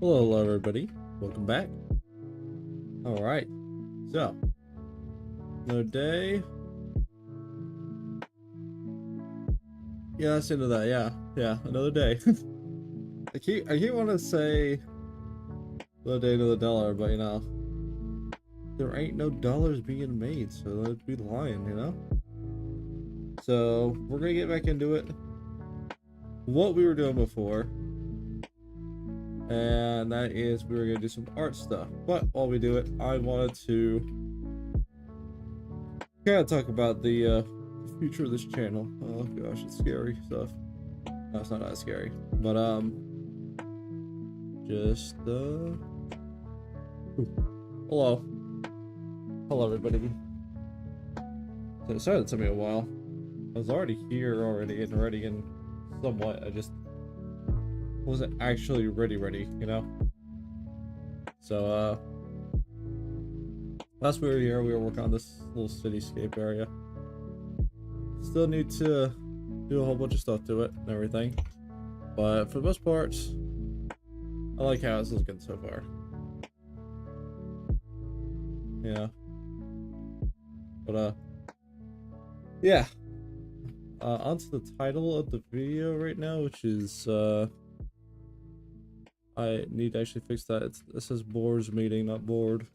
Hello, everybody. Welcome back. All right. So, another day. Yeah, that's into that. Yeah, another day. I keep wanting to say another day, another dollar, but there ain't no dollars being made, so that'd be lying. So we're gonna get back into it. What we were doing before, and that is we were gonna do some art stuff. But while we do it, I wanted to kind of talk about the future of this channel. Oh gosh, it's scary stuff. No, it's not that scary. But just ooh. Hello. Hello everybody. So it started to me a while. I was already here already and ready and somewhat. I just wasn't actually ready. So last we were here we were working on this little cityscape area. Still need to do a whole bunch of stuff to it and everything. But for the most part, I like how it's looking so far. Yeah. But yeah. Onto the title of the video right now, which is I need to actually fix that. It says boards meeting, not board.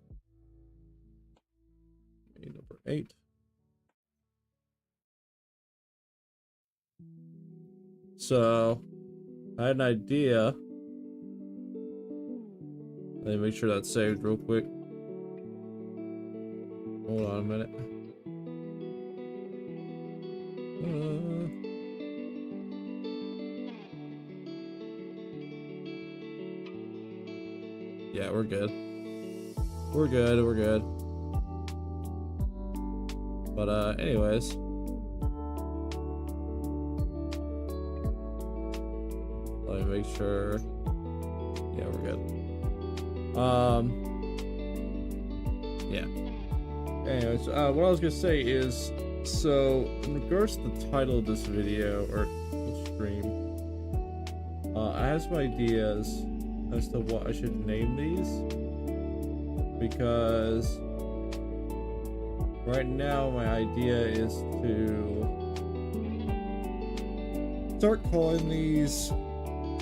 Meeting number 8. So I had an idea. Let me make sure that's saved real quick. Hold on a minute. Yeah, we're good. We're good. But anyways. Let me make sure. Yeah, we're good. Yeah. Anyways, what I was gonna say is, so in regards to the title of this video or stream, I have some ideas as to what I should name these, because right now my idea is to start calling these,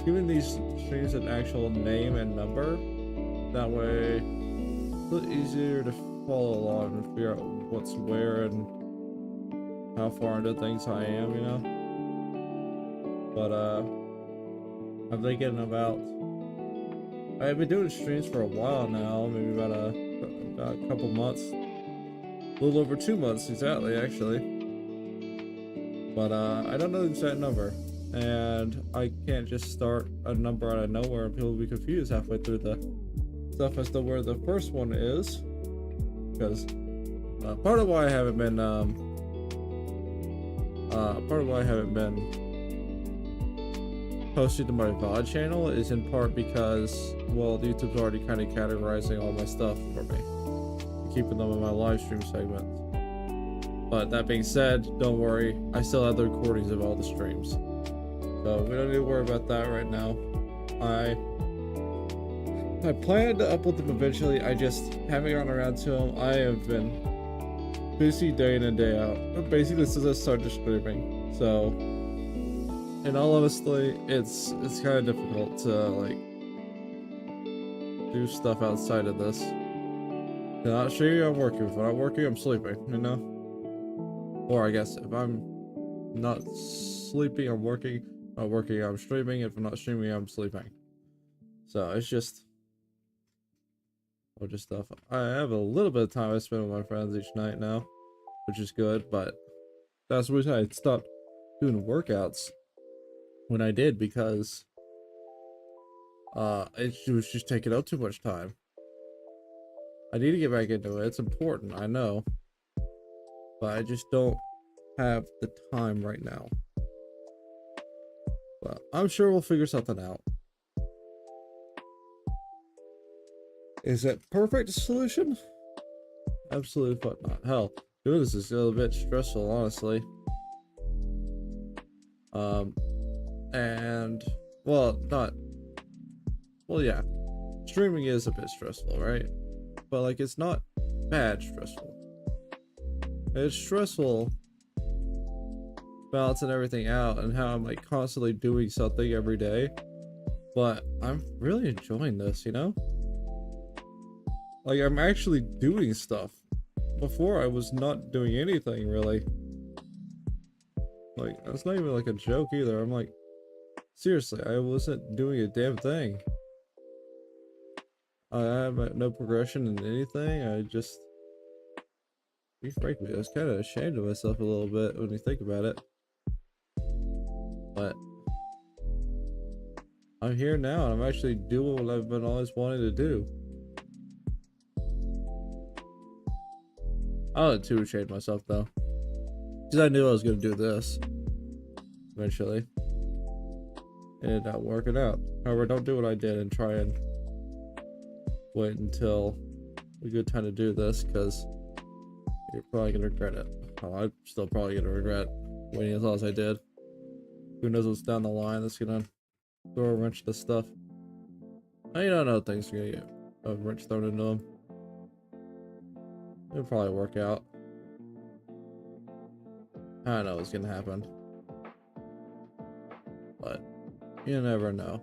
giving these streams an actual name and number. That way it's a little easier to follow along and figure out what's where and how far into things I am, But I'm thinking about, I've been doing streams for a while now, maybe about a couple months, a little over 2 months exactly, actually. But I don't know the exact number, and I can't just start a number out of nowhere and people will be confused halfway through the stuff as to where the first one is, because part of why I haven't been posted to my VOD channel is in part because, well, YouTube's already kind of categorizing all my stuff for me, keeping them in my live stream segments. But that being said, don't worry, I still have the recordings of all the streams, so we don't need to worry about that right now. I plan to upload them eventually. I just haven't gotten around to them. I have been busy day in and day out, basically since I started streaming. So, in all honesty, it's kind of difficult to like do stuff outside of this. If I'm not streaming, I'm working. If I'm not working, I'm sleeping. Or I guess if I'm not sleeping, I'm working. Not working, I'm streaming. If I'm not streaming, I'm sleeping. So it's just stuff. I have a little bit of time I spend with my friends each night now, which is good, but that's the reason I stopped doing workouts when I did, because it was just taking up too much time. I need to get back into it. It's important, I know, but I just don't have the time right now. But I'm sure we'll figure something out. Is it perfect solution? Absolutely fuck not. Hell, doing this is a little bit stressful, honestly. And well, yeah. streaming is a bit stressful, right? But like, it's not bad stressful. It's stressful balancing everything out and how I'm like constantly doing something every day. But I'm really enjoying this, you know? Like, I'm actually doing stuff. Before I was not doing anything really. Like, that's not even like a joke either. I'm like, seriously, I wasn't doing a damn thing. I have no progression in anything. I just, be frank with you, I was kind of ashamed of myself a little bit when you think about it. But I'm here now and I'm actually doing what I've been always wanting to do. I wasn't too ashamed of myself though, because I knew I was going to do this eventually. It ended up working out. However, don't do what I did and try and wait until a good time to do this, because you're probably going to regret it. Oh, I'm still probably going to regret waiting as long as I did. Who knows what's down the line that's going to throw a wrench to stuff. And you don't know things are going to get a wrench thrown into them. It'll probably work out. I don't know what's going to happen. But you never know.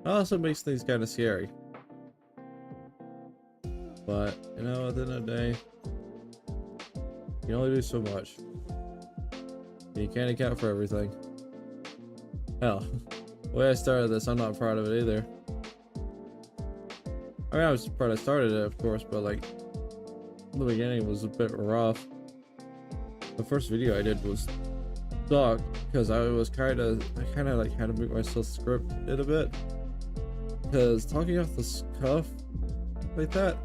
It also makes things kind of scary. But, you know, at the end of the day, you can only do so much. You can't account for everything. Hell, the way I started this, I'm not proud of it either. I mean, I was proud I started it, of course, but like, the beginning was a bit rough. The first video I did was sucked because I kind of like had to make myself script it a bit, because talking off the cuff like that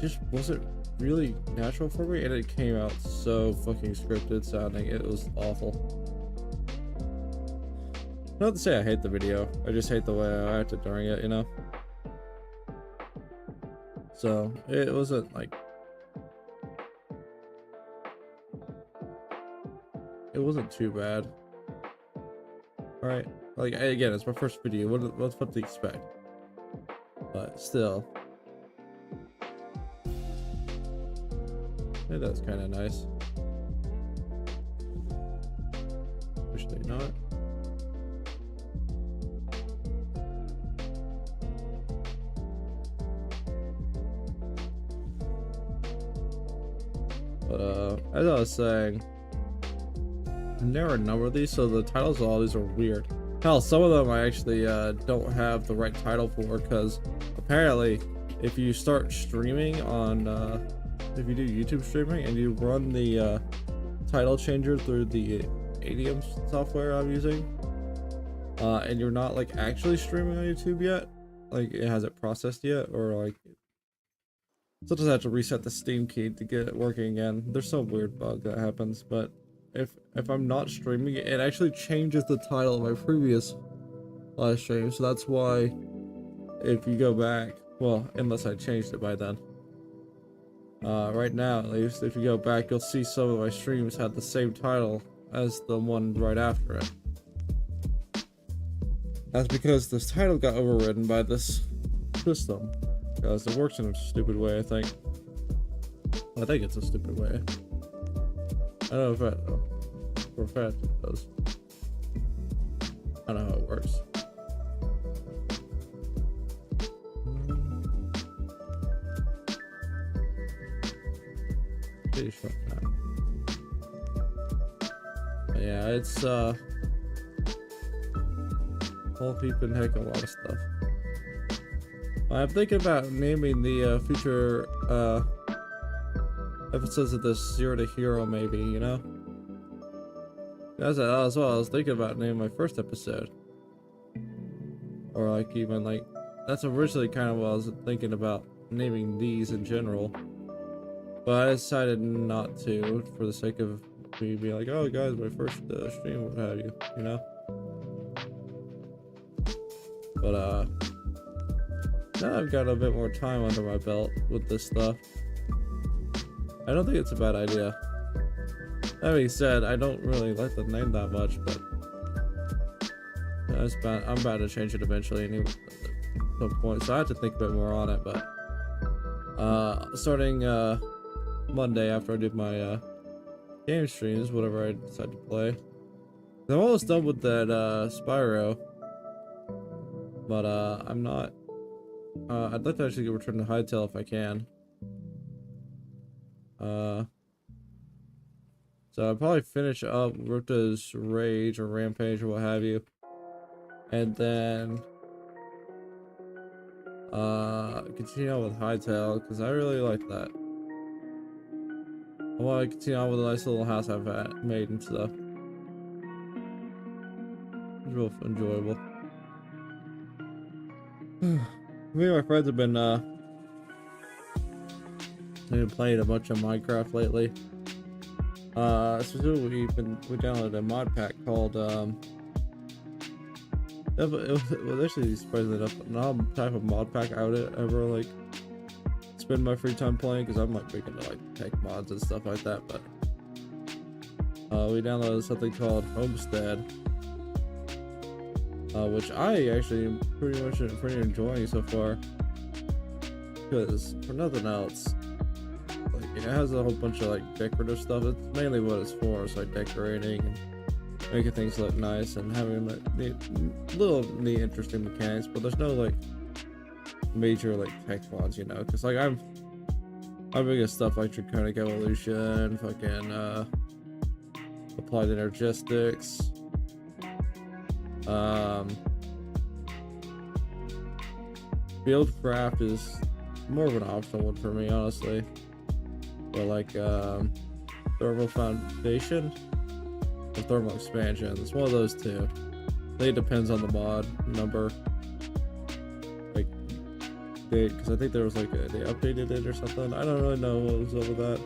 just wasn't really natural for me, and it came out so fucking scripted sounding. It was awful. Not to say I hate the video, I just hate the way I acted during it, you know? So it wasn't like, it wasn't too bad. Alright, like, again, it's my first video, what to expect? But still, hey, that's kind of nice. Wish they not. But as I was saying, there are a number of these, so the titles of all these are weird. Hell, some of them I actually don't have the right title for, because apparently if you start streaming on if you do YouTube streaming and you run the title changer through the ADM software I'm using, and you're not like actually streaming on YouTube yet, like it hasn't processed yet, or like sometimes I have to reset the Steam key to get it working again. There's some weird bug that happens, but if I'm not streaming, it actually changes the title of my previous live stream. So that's why if you go back, well, unless I changed it by then. Right now, at least, if you go back, you'll see some of my streams had the same title as the one right after it. That's because this title got overridden by this system, because it works in a stupid way, I think. I think it's a stupid way. I don't know if for a fact it does. I don't know how it works. Pretty short now. But yeah, it's whole heaping heck a lot of stuff. I'm thinking about naming the future episodes of this Zero to Hero, maybe, you know? As well, I was thinking about naming my first episode. Or like even like, that's originally kind of what I was thinking about naming these in general. But I decided not to, for the sake of me being like, oh guys, my first stream, what have you, you know? But now I've got a bit more time under my belt with this stuff, I don't think it's a bad idea. That being said, I don't really like the name that much, but I'm about to change it eventually anyway. some point, so I have to think a bit more on it. But starting Monday after I do my game streams, whatever I decide to play, I'm almost done with that Spyro, but I'm not. I'd like to actually return to Hytale if I can. So I'll probably finish up Ripto's Rage or Rampage or what have you, and then continue on with Hytale because I really like that. I want to continue on with a nice little house I've made and stuff. It's real enjoyable. Me and my friends have been playing a bunch of Minecraft lately. Specifically, we downloaded a mod pack called it was actually surprisingly enough not a type of mod pack I would ever like spend my free time playing, because I'm like big into like tech mods and stuff like that. But we downloaded something called Homestead, which I actually am pretty enjoying so far, because for nothing else, like it has a whole bunch of like decorative stuff. It's mainly what it's for. It's like decorating and making things look nice and having like neat, interesting mechanics. But there's no like major like tech mods, you know, because like I'm big at stuff like Draconic Evolution, fucking Applied Energistics, Fieldcraft is more of an optional one for me, honestly. But like Thermal Foundation or Thermal Expansion, it's one of those two. I think it depends on the mod number. Like because I think there was like they updated it or something. I don't really know what was up with that.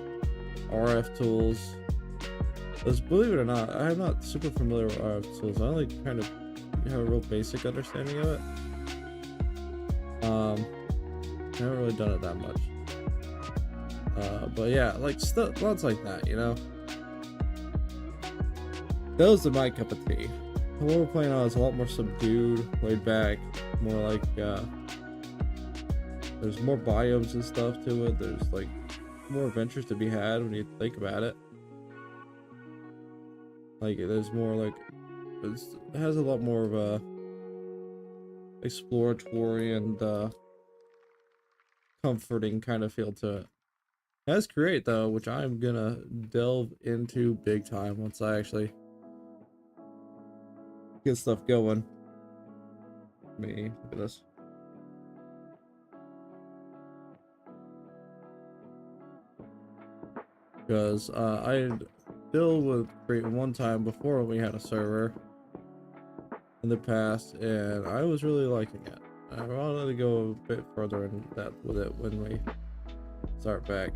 RF tools. Because believe it or not, I am not super familiar with RF tools. I only kind of have a real basic understanding of it. I haven't really done it that much. But yeah, like stuff, lots like that, you know. Those are my cup of tea. What we're playing on is a lot more subdued, laid back, more like there's more biomes and stuff to it. There's like more adventures to be had when you think about it. Like there's more like it has a lot more of a exploratory and comforting kind of feel to it. That's great though, which I'm gonna delve into big time once I actually get stuff going. Look at this. Because I dealt with Create one time before we had a server in the past, and I was really liking it. I wanted to go a bit further in depth with it when we start back.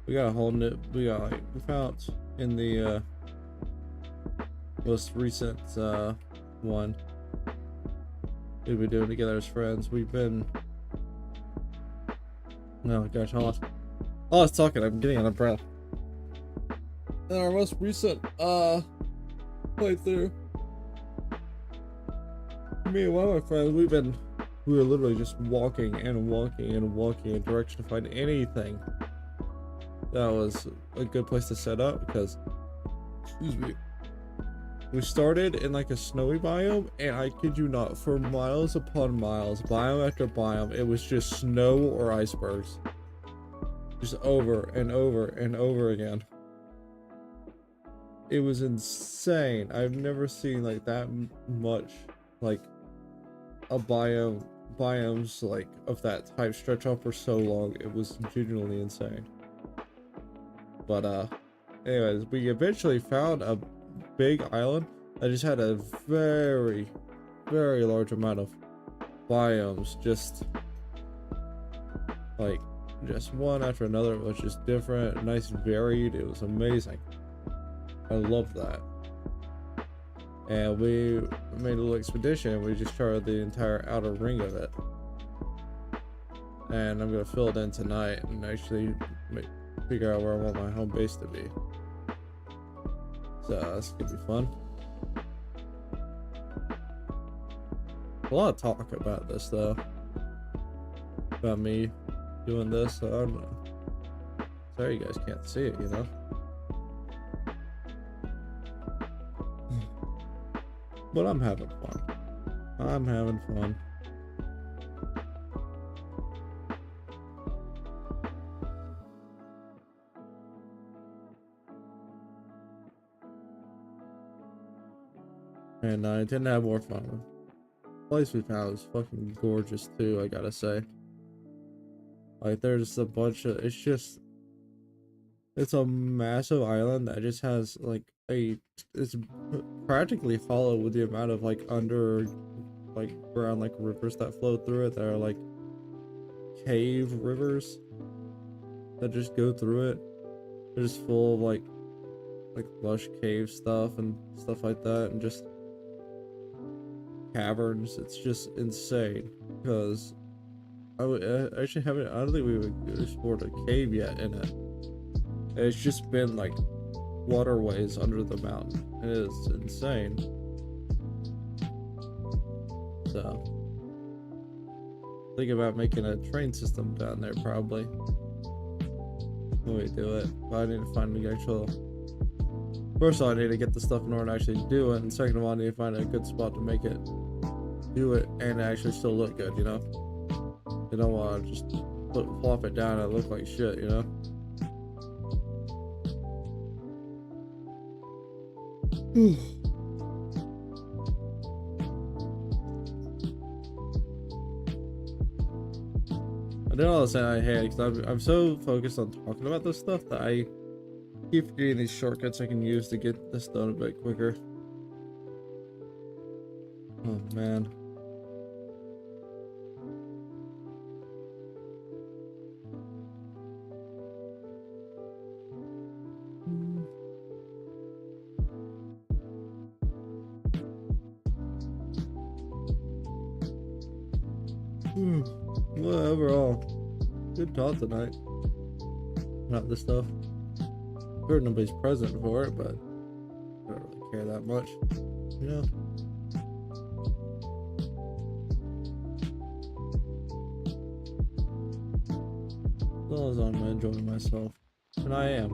We got a whole new, we found in the most recent one we've been doing together as friends. We've been, oh gosh, hold on. Oh, I was talking, I'm getting out of breath. In our most recent playthrough, me and one of my friends, we were literally just walking and walking and walking in direction to find anything that was a good place to set up, because, excuse me, we started in like a snowy biome, and I kid you not, for miles upon miles, biome after biome, it was just snow or icebergs. Just over and over and over again. It was insane. I've never seen like that much, like a biomes like of that type stretch off for so long. It was genuinely insane. But anyways, we eventually found a big island that just had a very, very large amount of biomes, just like just one after another. It was just different, nice and varied. It was amazing. I loved that. And we made a little expedition. We just charted the entire outer ring of it, and I'm gonna fill it in tonight and actually figure out where I want my home base to be. So that's gonna be fun. A lot of talk about this though. About me doing this, so I don't know. Sorry you guys can't see it, you know? But I'm having fun. I'm having fun. And I didn't have more fun. The place we found was fucking gorgeous too, I gotta say. Like there's a bunch of, it's a massive island that just has like it's practically hollow with the amount of like ground like rivers that flow through it that are like cave rivers that just go through it. They're just full of like lush cave stuff and stuff like that, and just caverns. It's just insane because I actually haven't. I don't think we've explored a cave yet in it. It's just been like waterways under the mountain. It is insane. So think about making a train system down there probably when we do it. But I need to find the actual. First of all, I need to get the stuff in order to actually do it, and second of all, I need to find a good spot to make it, do it, and actually still look good, you know? You don't want to just plop it down and look like shit, you know? I did all the saying I hate because I'm so focused on talking about this stuff that I keep getting these shortcuts I can use to get this done a bit quicker. Oh man. Well, overall, good talk tonight. Not this stuff. Sure, nobody's present for it, but I don't really care that much, you know. As long as I'm enjoying myself, and I am.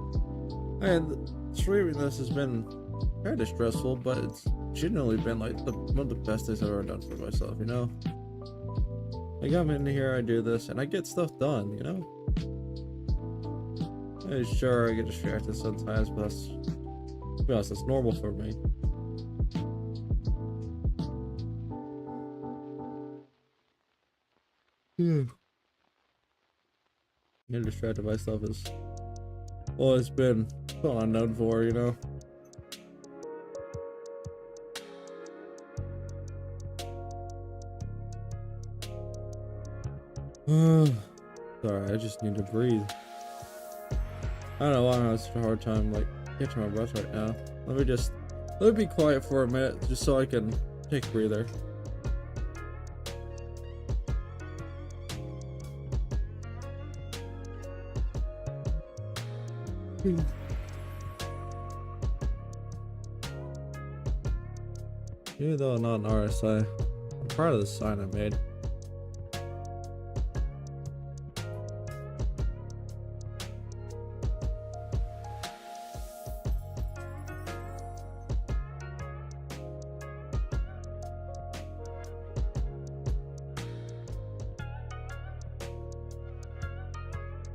And streaming this has been kind of stressful, but it's genuinely been like one of the best things I've ever done for myself, you know. I come in here, I do this, and I get stuff done, you know? Sure, I get distracted sometimes, but that's, to be honest, that's normal for me. Getting distracted by stuff is, well, it's been what I'm known for, you know? Sorry, I just need to breathe. I don't know why I'm having such a hard time like catching my breath right now. Let me be quiet for a minute just so I can take a breather. Even though I'm not an RSI, I'm proud of the sign I made.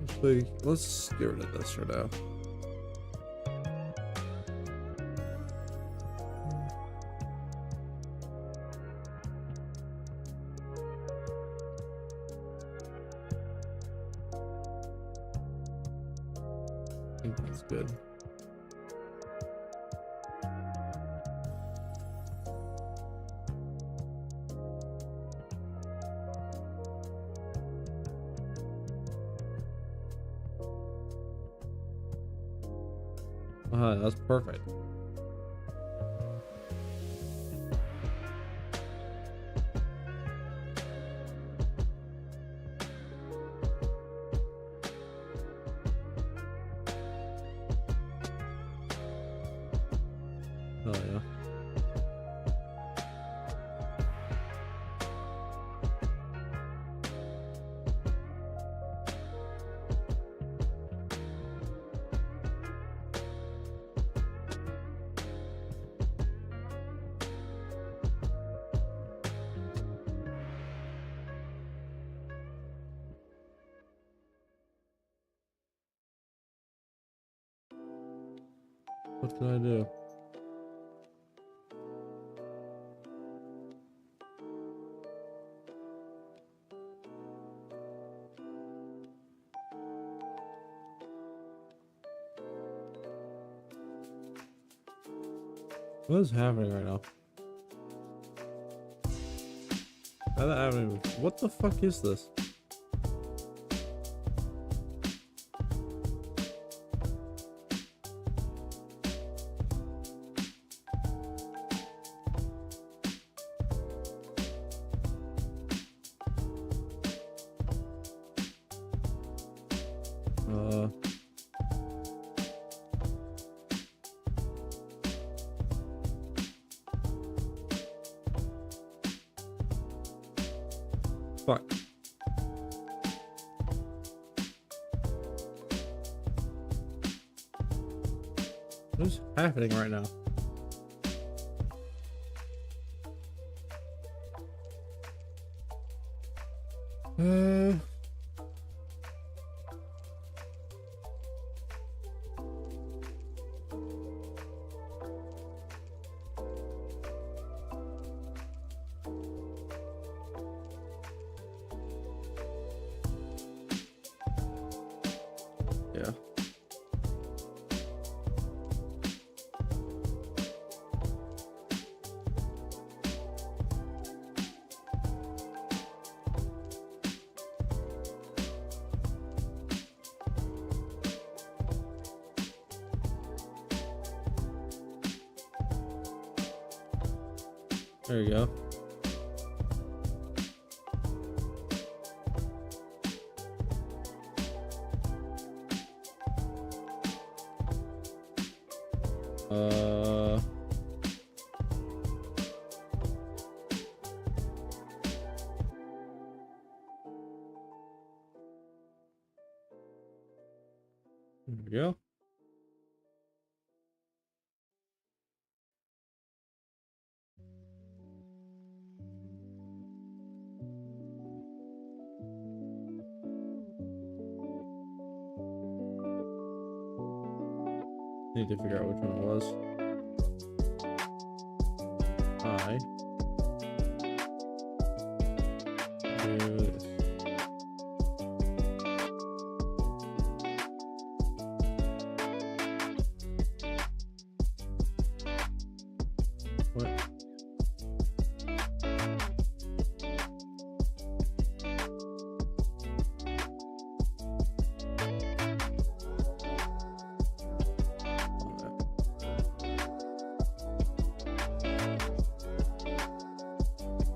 Actually, let's get rid of this for now. I think that's good. That's perfect. Oh yeah. What can I do? What is happening right now? How's that happening? What the fuck is this? Fuck. What's happening right now? Yeah. There you go. There we go. Need to figure out which one it was. I do this. What?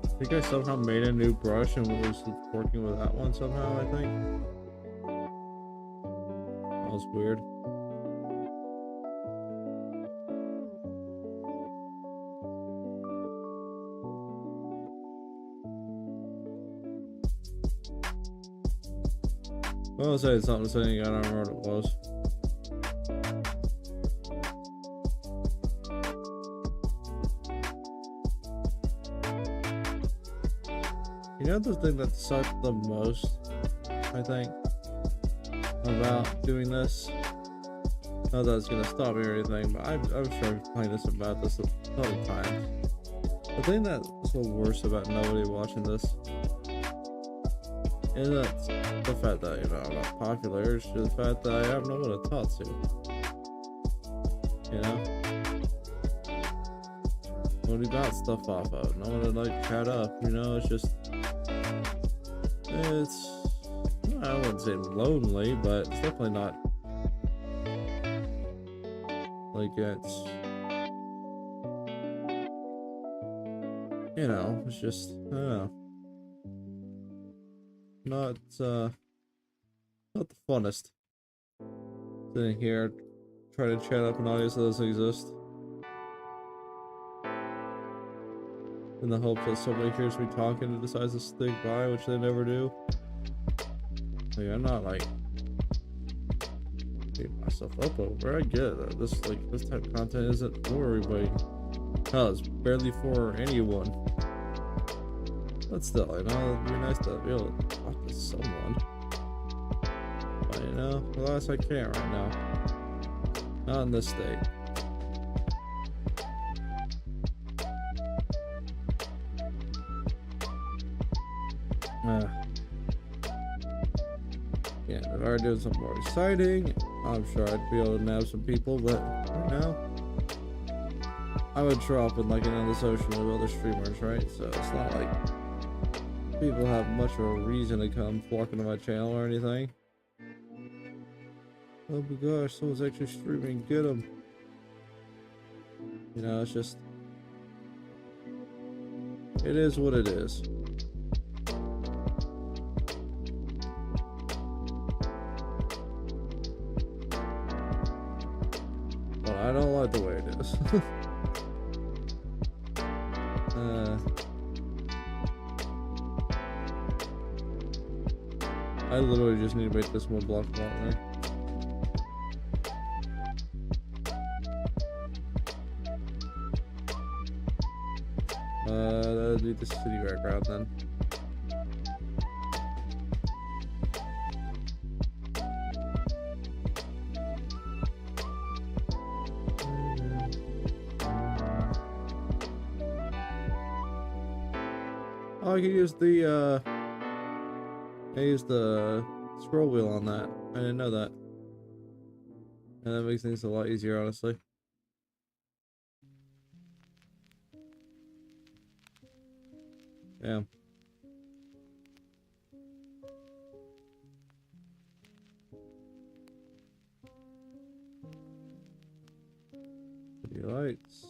I think I somehow made a new brush and was working with that one somehow, I think. That was weird. I was saying something saying I don't remember what it was. You know the thing that sucked the most, I think, about doing this? Not that it's gonna stop me or anything, but I'm sure I've played this about this a ton of times. The thing that's the worst about nobody watching this is that the fact that, you know, I'm not popular, it's just the fact that I have no one to talk to. You know? When you got stuff off of, no one to like chat up, you know, it's just, it's, I wouldn't say lonely, but it's definitely not like it's, you know, it's just, I don't know, not not the funnest sitting here trying to chat up an audience that doesn't exist in the hopes that somebody hears me talking and decides to stick by, which they never do. Like, I'm not like beating myself up over. I get that this type of content isn't for everybody. Hell, it's barely for anyone. But still, you know, it'd be nice to be able to talk to someone. But you know, alas, I can't right now. Not in this state. Uh, yeah, if I were doing something more exciting, I'm sure I'd be able to nab some people, but right now, I would show up in like another social with other streamers, right? So it's not like people have much of a reason to come flocking to my channel or anything. Oh my gosh, someone's actually streaming, get them. You know, it's just, it is what it is. But I don't like the way it is. I literally just need to make this one block longer. That'll be the city background then. Oh, I can use the scroll wheel on that. I didn't know that. And that makes things a lot easier, honestly. Yeah. City lights.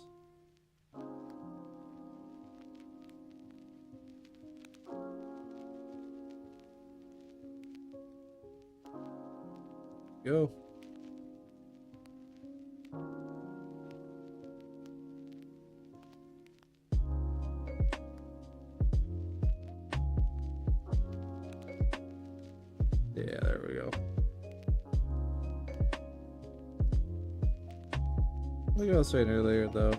Go. Yeah, there we go. Like I was saying earlier, though,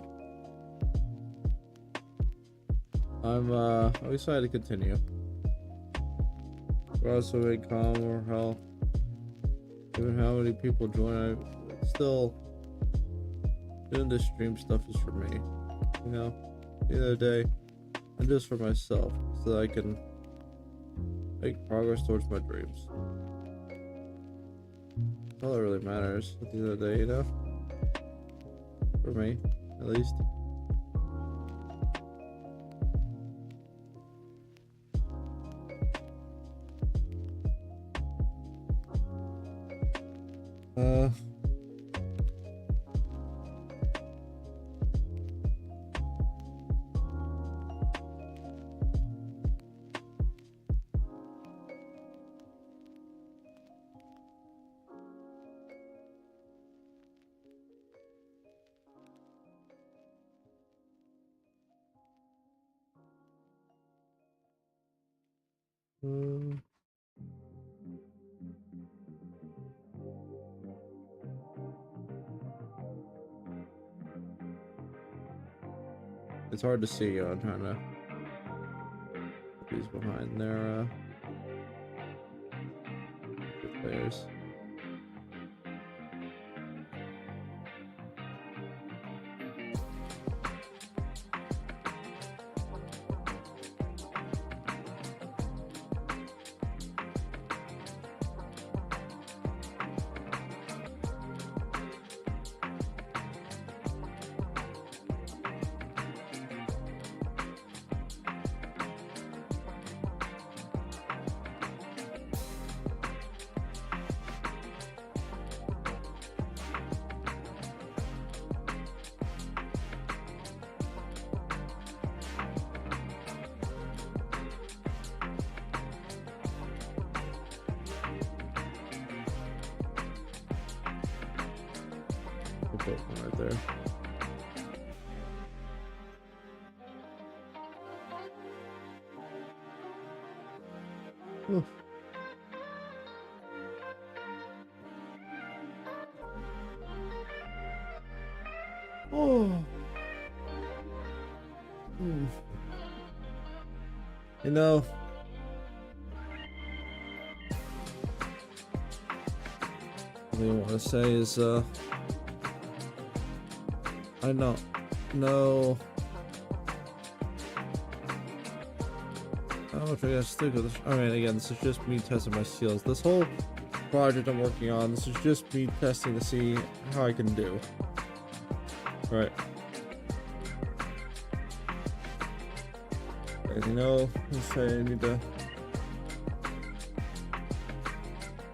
I'm excited to continue. Regardless of income or how, even how many people join, I still doing this stream stuff is for me. You know, at the end of the day, and just for myself, so that I can make progress towards my dreams. That's all that really matters at the end of the day, you know? For me, at least. It's hard to see. I'm trying to put these behind their players. Right there. Oof. Oh. You know, what I want to say is I don't know I don't know if I gotta stick with this. I mean, again, this is just me testing my skills. This whole project I'm working on, this is just me testing to see how I can do. Right. As you know, let's say I need to.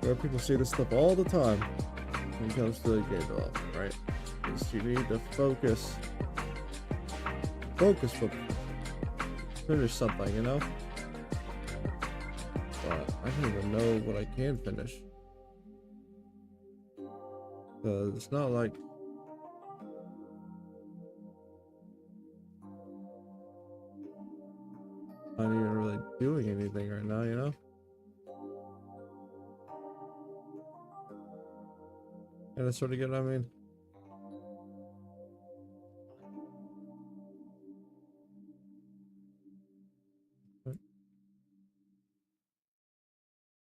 Where people see this stuff all the time when it comes to the game development, right? Is you need to focus. Focus, finish something, you know? But I don't even know what I can finish. It's not like I'm even really doing anything right now, you know? And that's sort of good, I mean.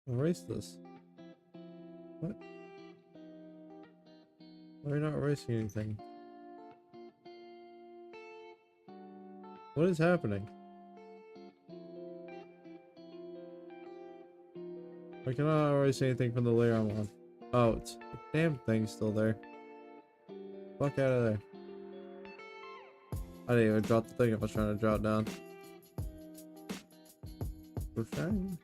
Erase this. What? Why are you not erasing anything? What is happening? I cannot erase anything from the layer I'm on. Oh, it's the damn thing's still there. Fuck out of there. I didn't even drop the thing if I was trying to draw it down. For shame.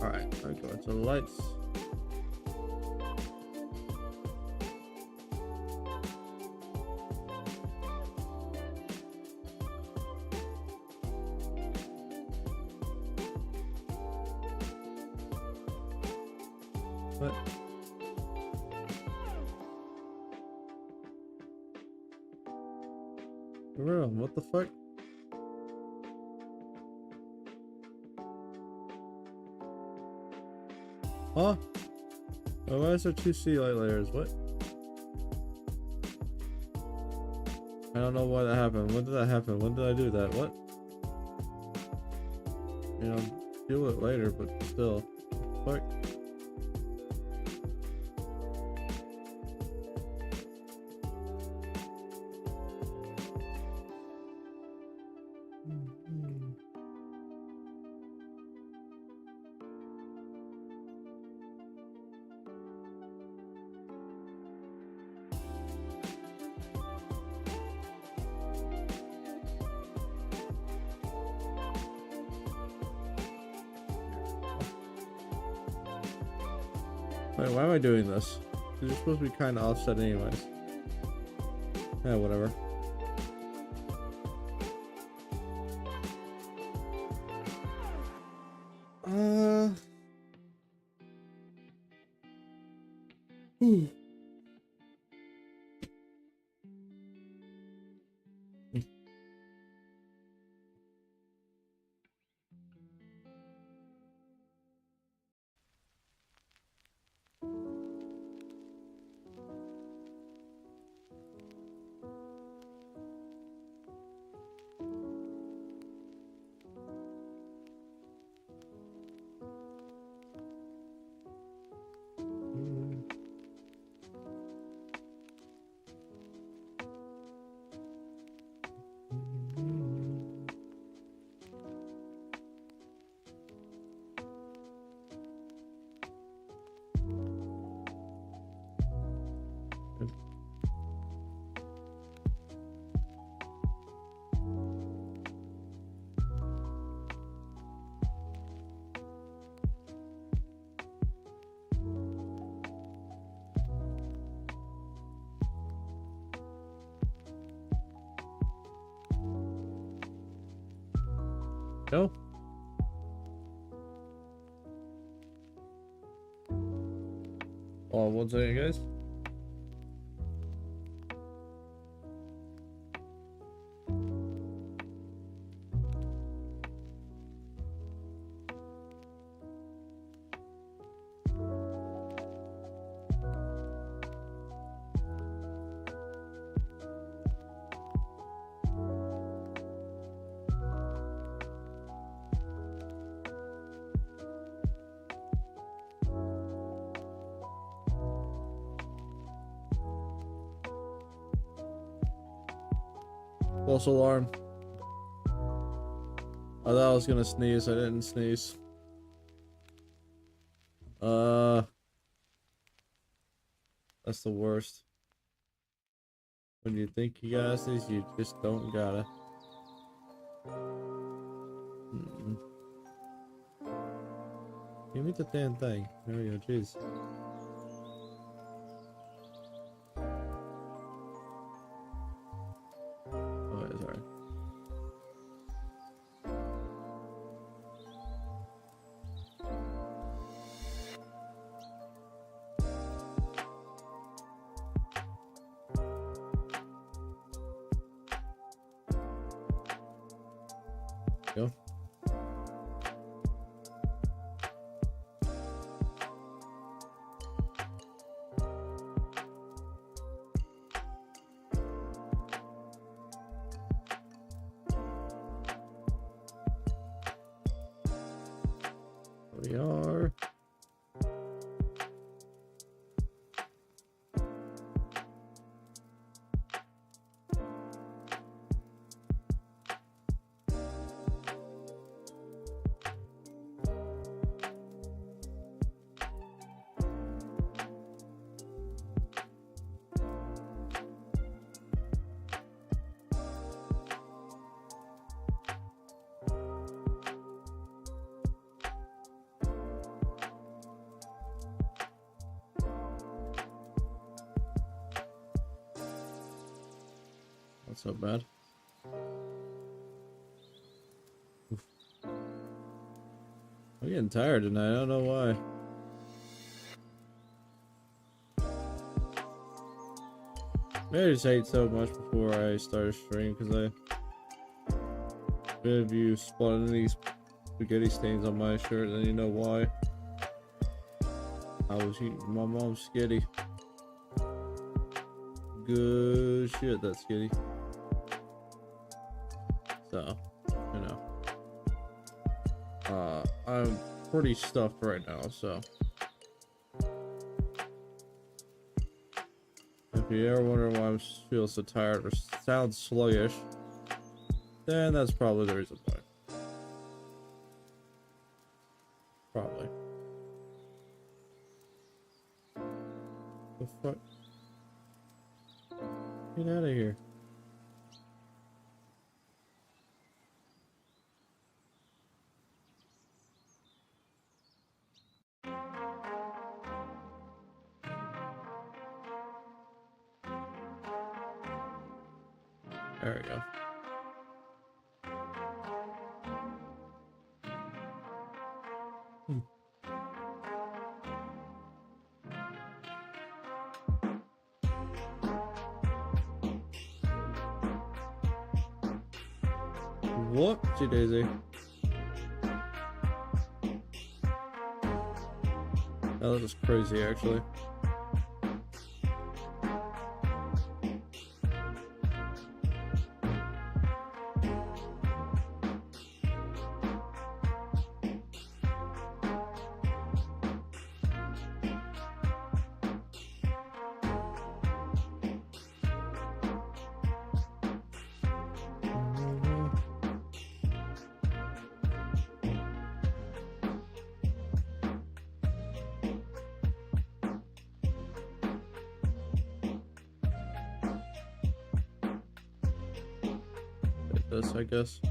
Alright, I go to the lights. What? For real, what the fuck? Huh? Oh, why is there two sea light layers? What? I don't know why that happened. When did that happen? When did I do that? What? You know, deal with it later, but still. Fuck. Wait, why am I doing this? You're supposed to be kind of offset anyways. Yeah, whatever. No. Oh, one second, guys. False alarm. I thought I was gonna sneeze. I didn't sneeze. That's the worst. When you think you gotta sneeze, you just don't gotta. Give me the damn thing. There we go. Jeez. Oh, yeah, sorry. Go. We are. Not so bad. Oof. I'm getting tired tonight. I don't know why. Maybe I just ate so much before I started streaming because if you spotted any spaghetti stains on my shirt, then you know why. I was eating my mom's skitty. Good shit, that skitty. So, you know. I'm pretty stuffed right now, so. If you ever wonder why I feel so tired or sound sluggish, then that's probably the reason why. Probably. The fuck? Get out of here. There we go. Whoopsie daisy. That was just crazy, actually. This, I guess.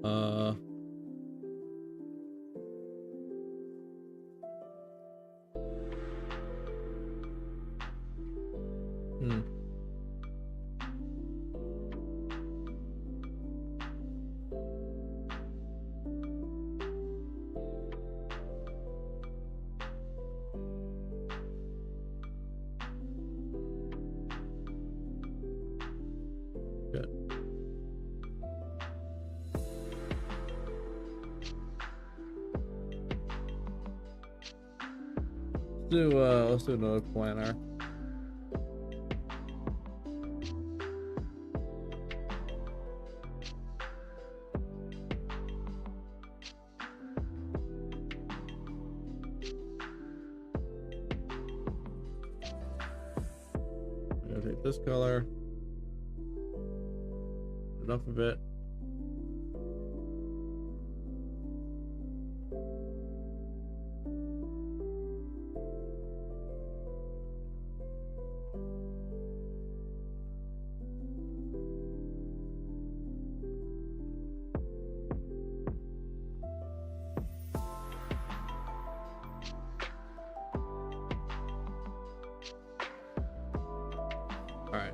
Uh, hmm. Good. Let's do another planner. I'm gonna take this color. Enough of it. All right.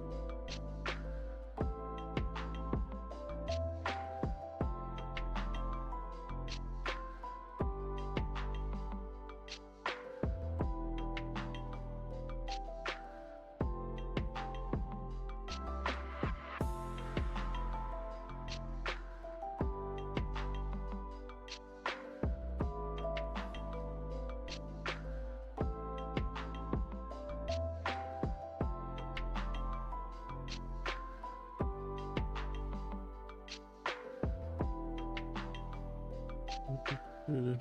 You've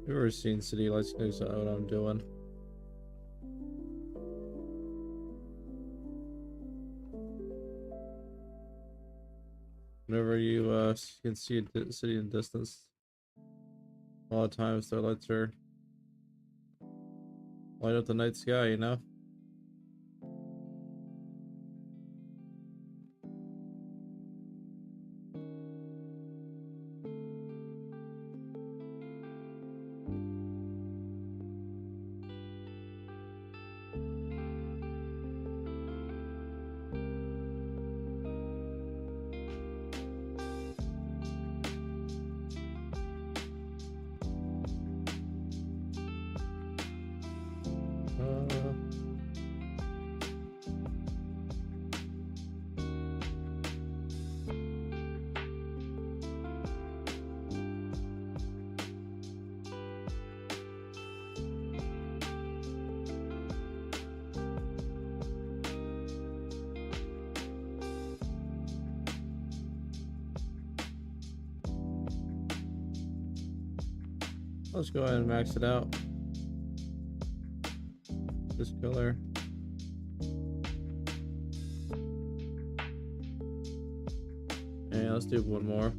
ever seen City Lights? You know what I'm doing. Whenever you can see a city in distance, a lot of times their lights are light up the night sky, you know? Let's go ahead and max it out. This color. And let's do one more.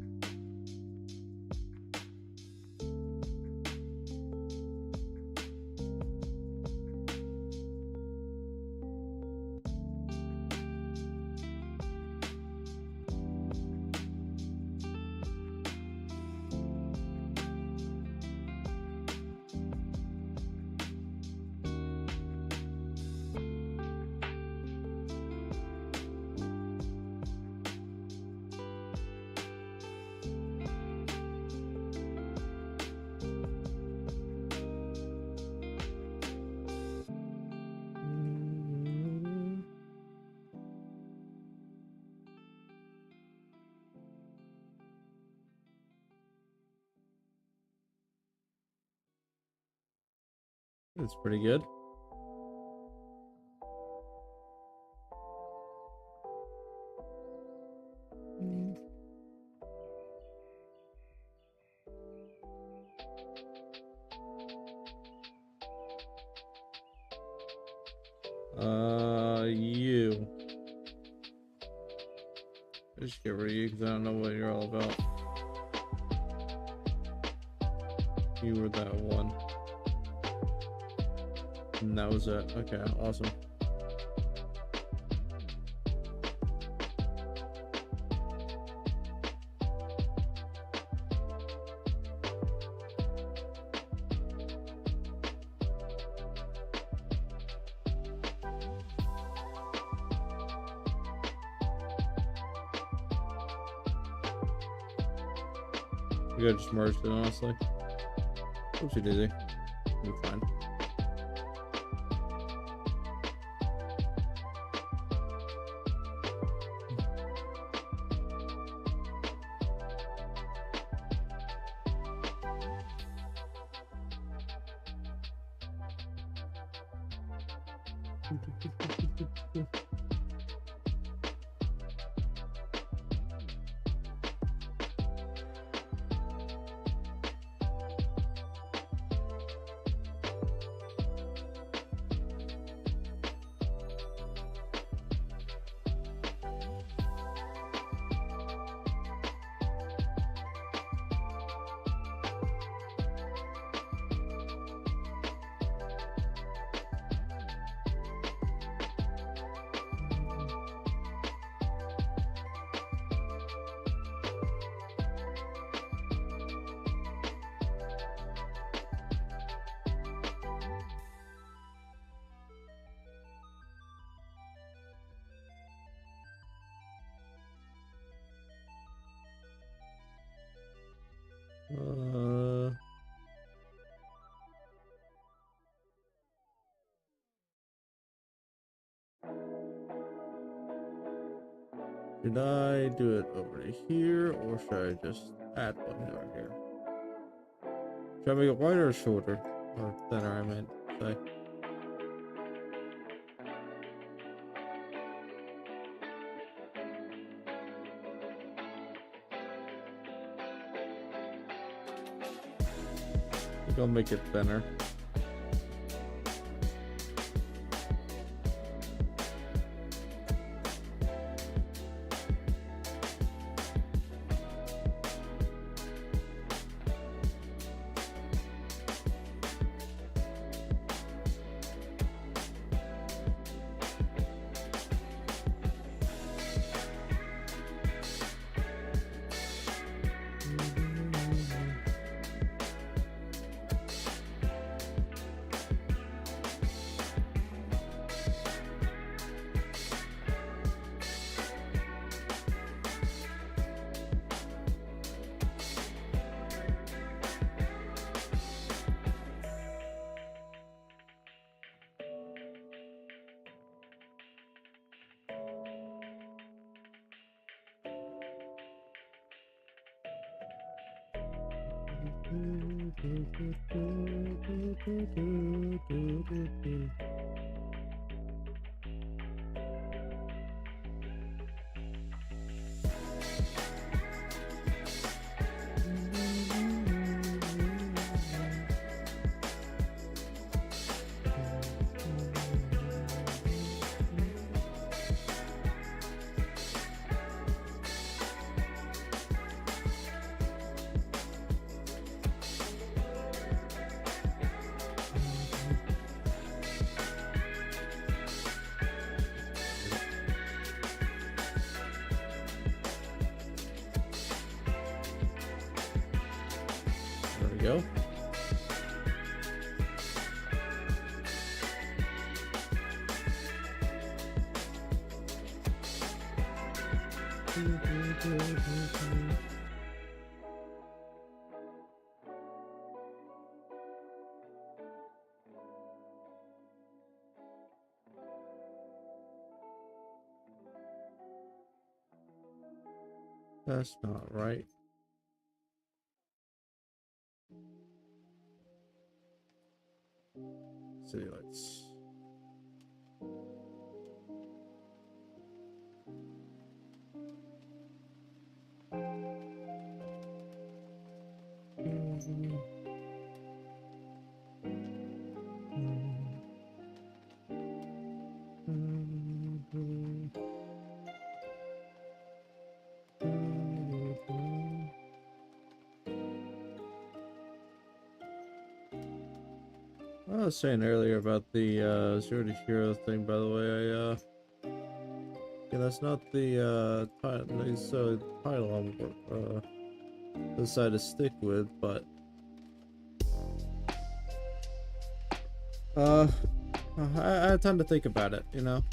It's pretty good. just get rid of you because I don't know what you're all about. You were that one. And that was it. Okay, awesome. You gotta just merge it, honestly. Oopsie daisy. You'll be fine. Should I do it over to here, or should I just add one over here? Should I make it wider or shorter? Or thinner, I meant to say. I think I'll make it thinner. There we go. That's not right. City lights. was saying earlier about the zero to hero thing, by the way, yeah, that's not the title I'm decided to stick with, but I had time to think about it, you know.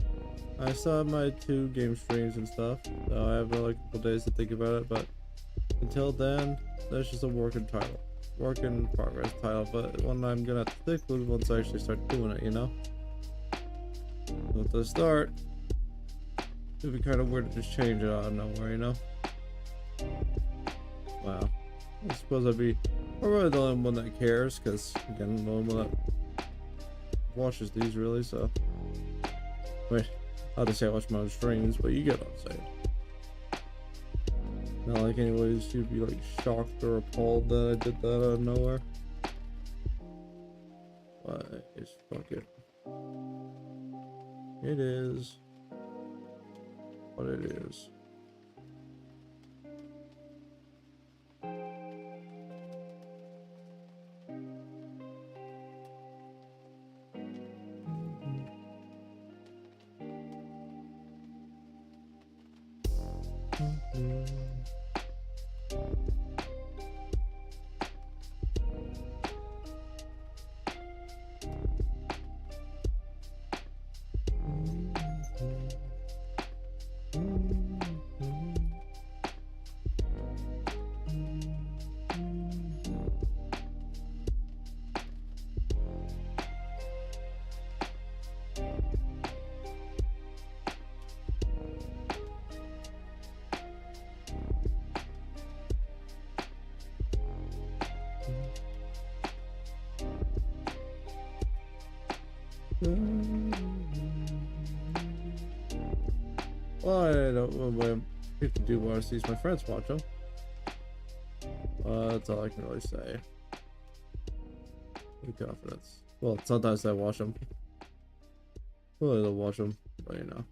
I still have my 2 game streams and stuff, so I have like a couple days to think about it, but until then, that's just a work in progress title, but one I'm gonna have to stick with once I actually start doing it, you know? So at the start, it'd be kind of weird to just change it out of nowhere, you know? Wow. I suppose I'm really the only one that cares, because, again, I'm the only one that watches these, really, so... Wait, I'll just say I watch my own streams, but you get what I'm saying. Not like anyways, you'd be, like, shocked or appalled that I did that out of nowhere. But, it's fuck it. It is what it is. Well, I don't know what people do want to see my friends watch them. That's all I can really say. With confidence. Well, sometimes I watch them. Really don't watch them, but you know.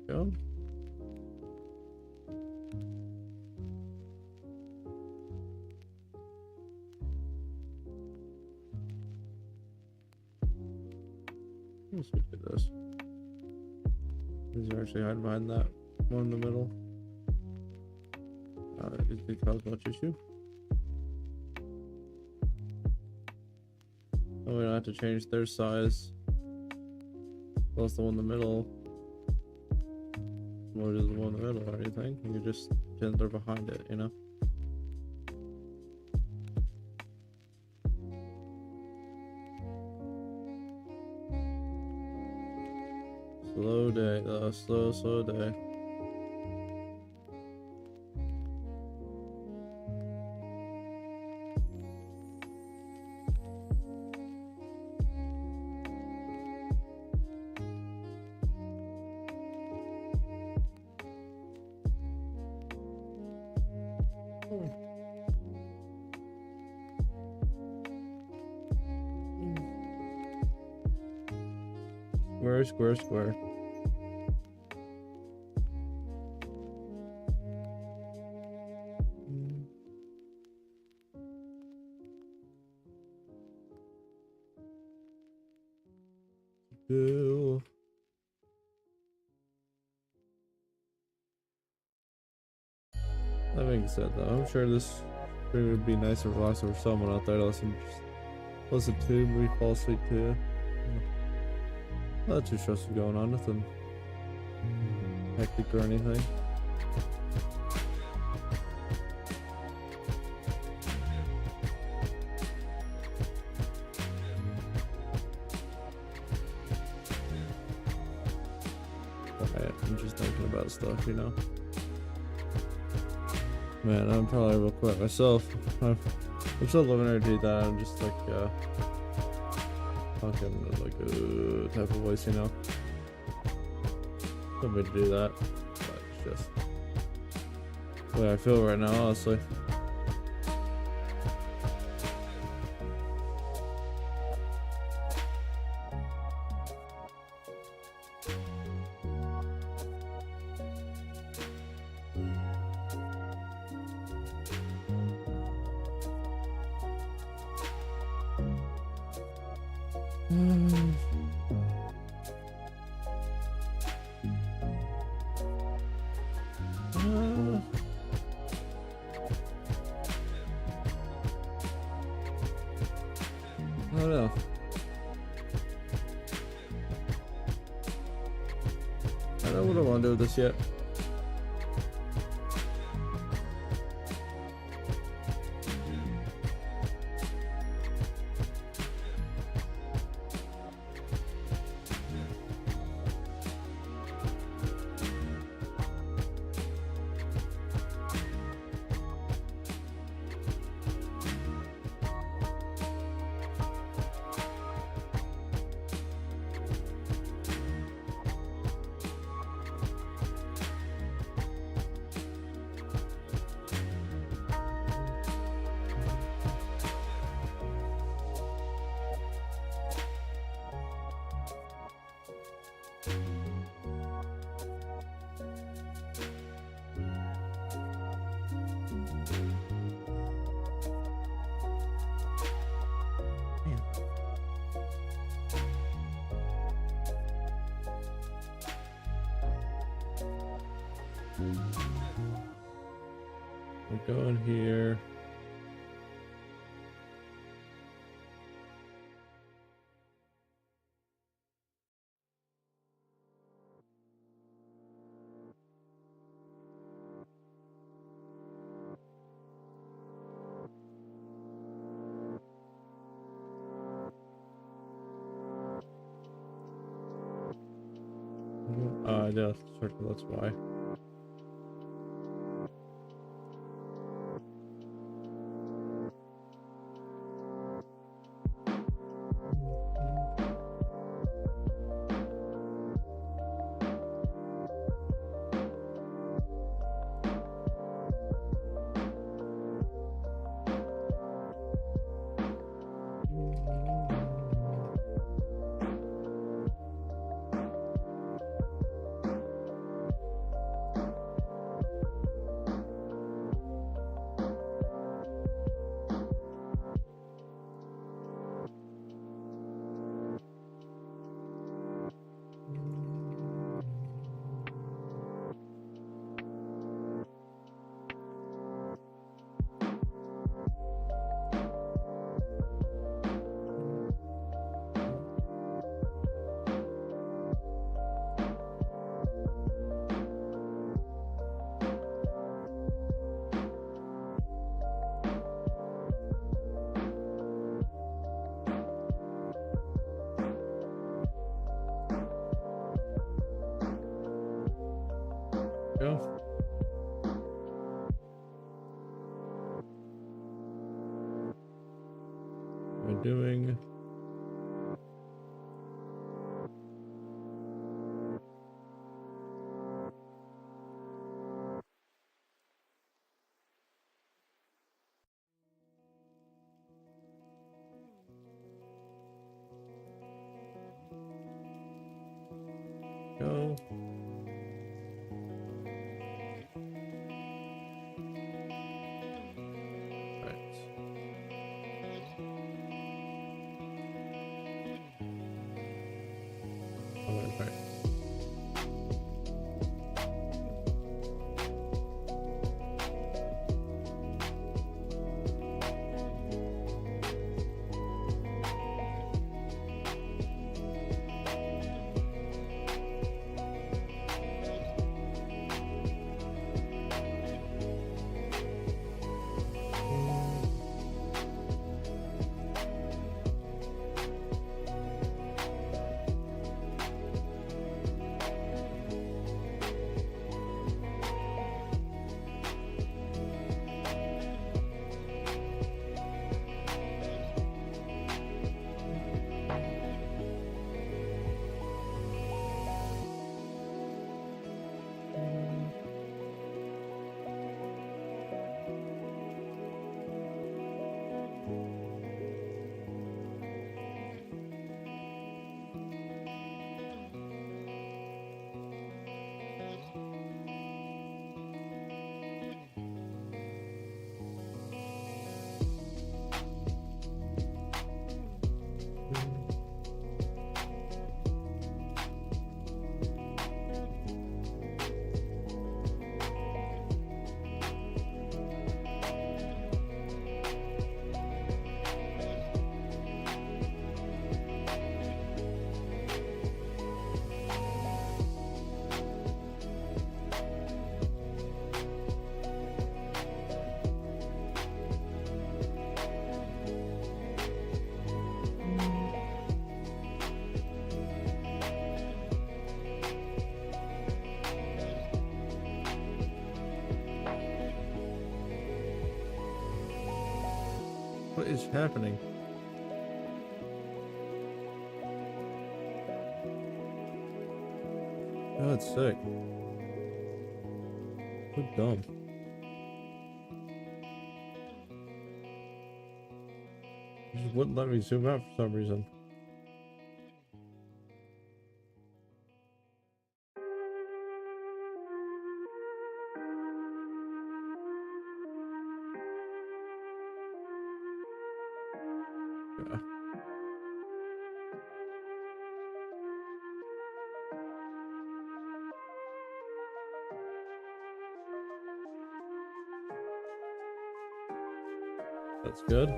Go. Let's look at this. These are actually hiding behind that one in the middle. Is the cosmos issue? Oh, we don't have to change their size. Plus the one in the middle. More to the one in the middle or anything. You can just pretend they're behind it, you know? Slow day, though. Slow day. Square. Bill. That being said, though, I'm sure this would be nice and relaxing for someone out there to listen to, maybe fall asleep to. Not too stressful going on, nothing hectic or anything. I'm just thinking about stuff, you know. Man, I'm probably real quick myself. I'm so low energy that I'm just like, fucking like a type of voice, you know. Don't mean to do that, but it's just the way I feel right now, honestly. I don't know. I don't know what I want to do with this yet. We'll go in here. Yeah, circle, that's why. Go. We're doing. Go. Right. What is happening? Oh, that's sick. So dumb. It just wouldn't let me zoom out for some reason. Yeah. That's good.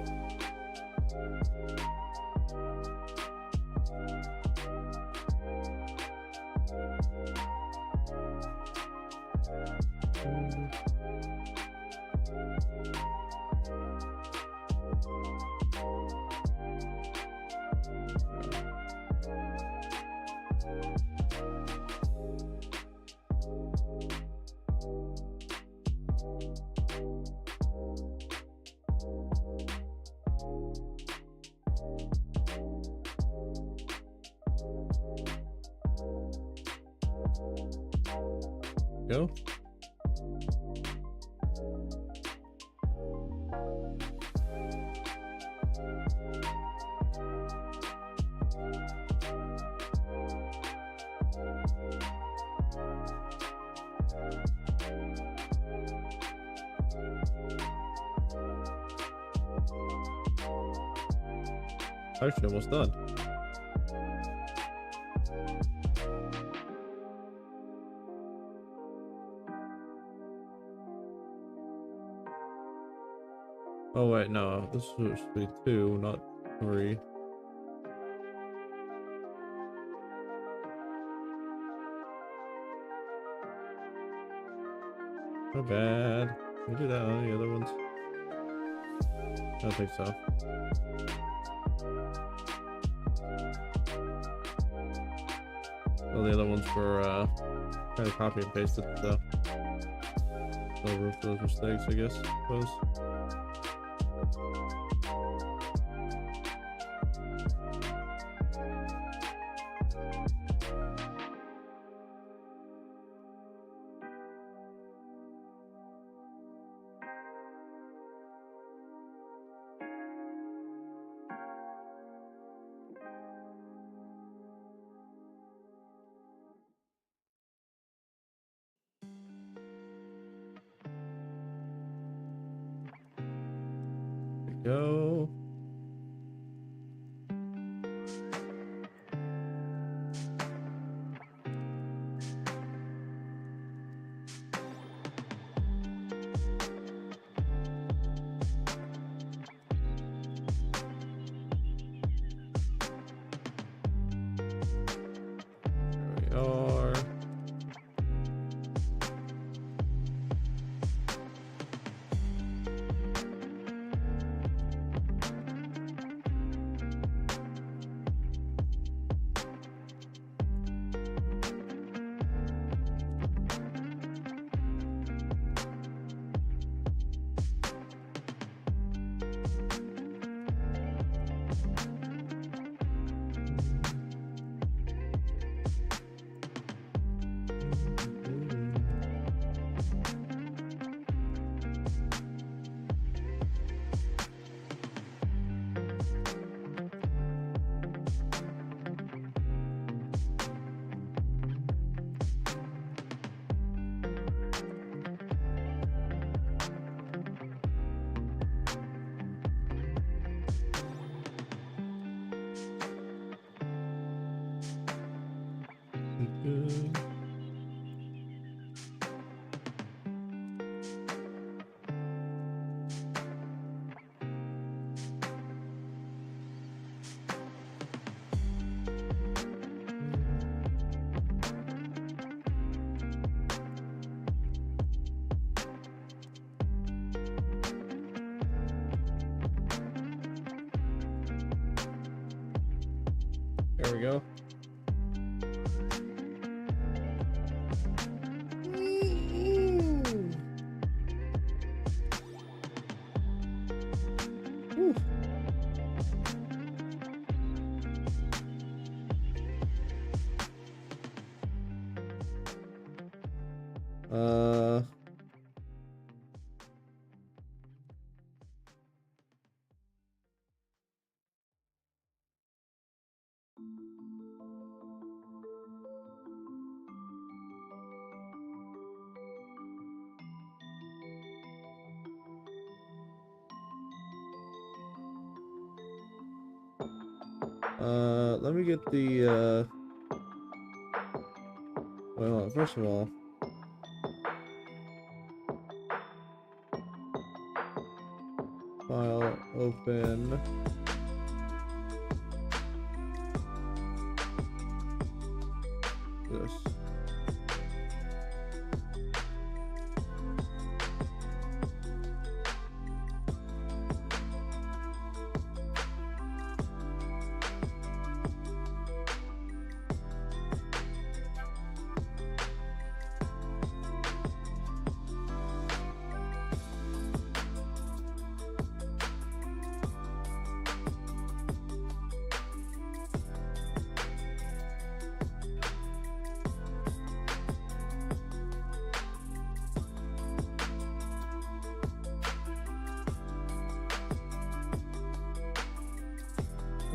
Go. Actually, almost done. Oh wait, no, this should be 2, not 3. My bad. Can we do that on the other ones? I don't think so. Well, the other ones were kind of copy and pasted, so no room for those mistakes, I guess. Suppose. Go. There we are. Good. There we go. Whew. Uh, let me get the, well, first of all, file open. This.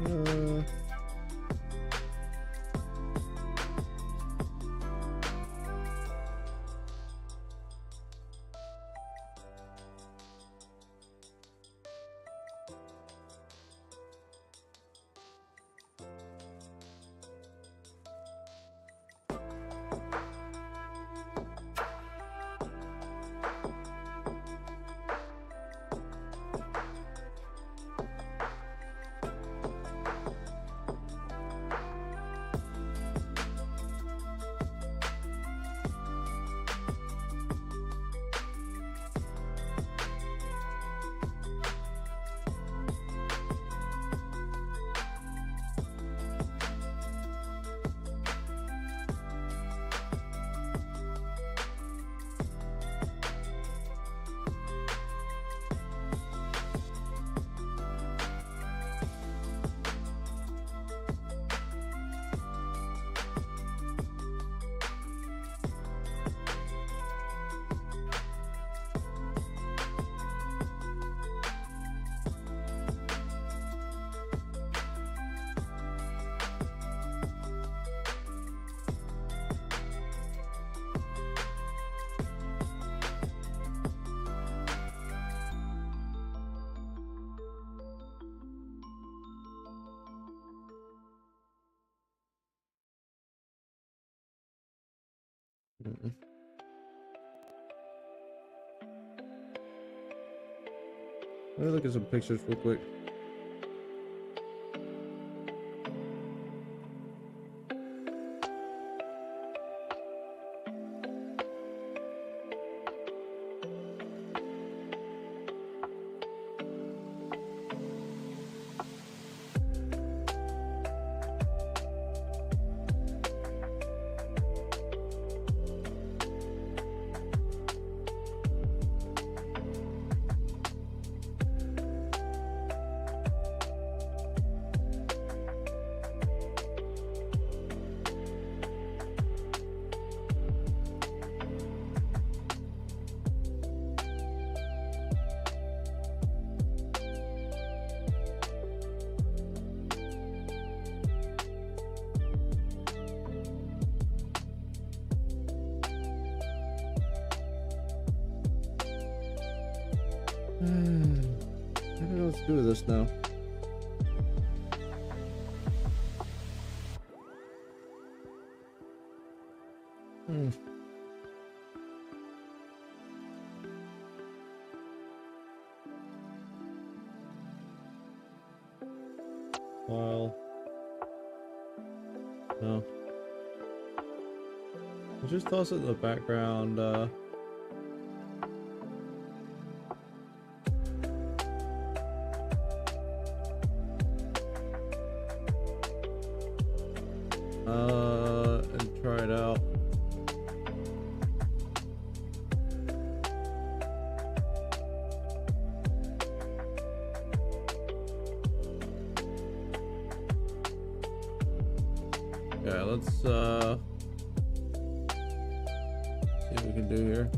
Uh, mm-mm. Let me look at some pictures real quick. I don't know what to do with this now. File. No. I'll just toss it in the background. And try it out. Yeah, let's see what we can do here.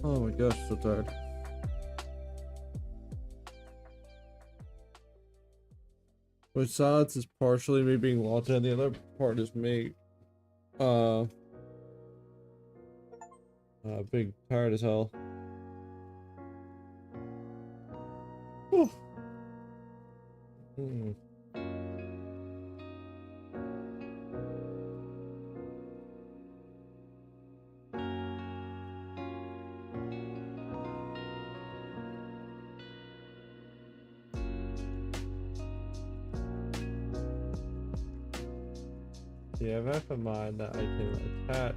Oh my gosh, so tired. Which silence is partially me being lost and the other part is me being tired as hell. Whew. Mm. Yeah, I have in mind that I can attach,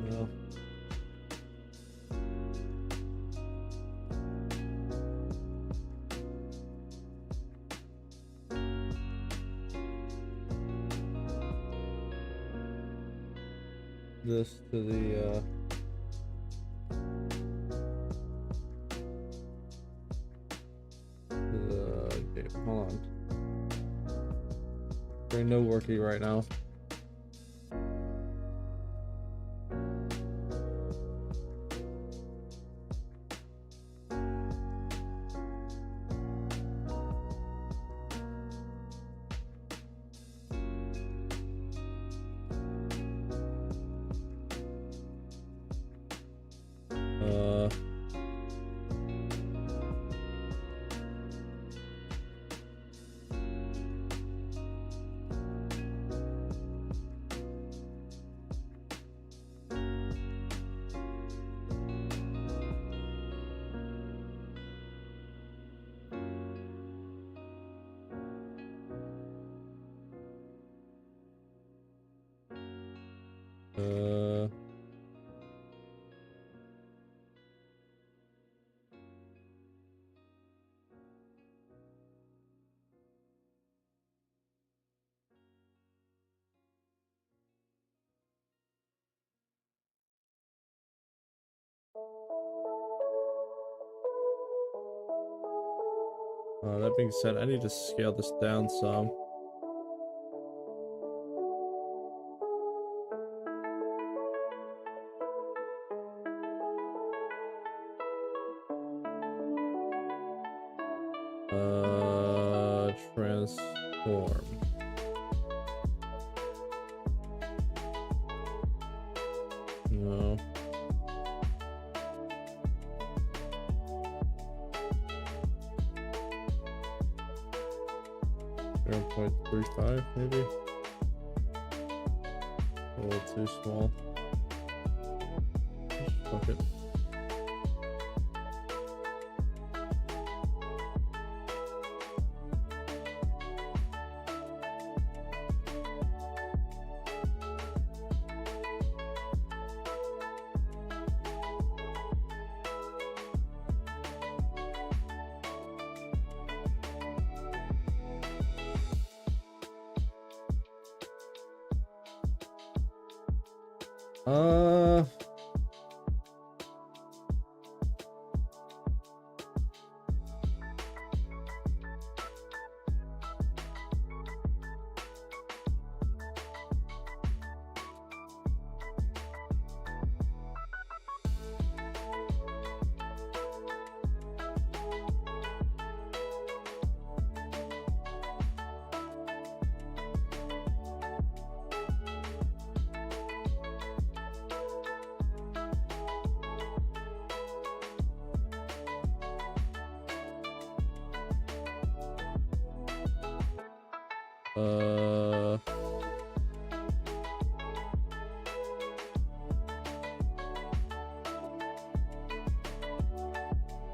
well, this to the okay, hold on. There's no working right now. That being said, I need to scale this down some. Transform. No. 0.35 maybe. A little too small. Just fuck it.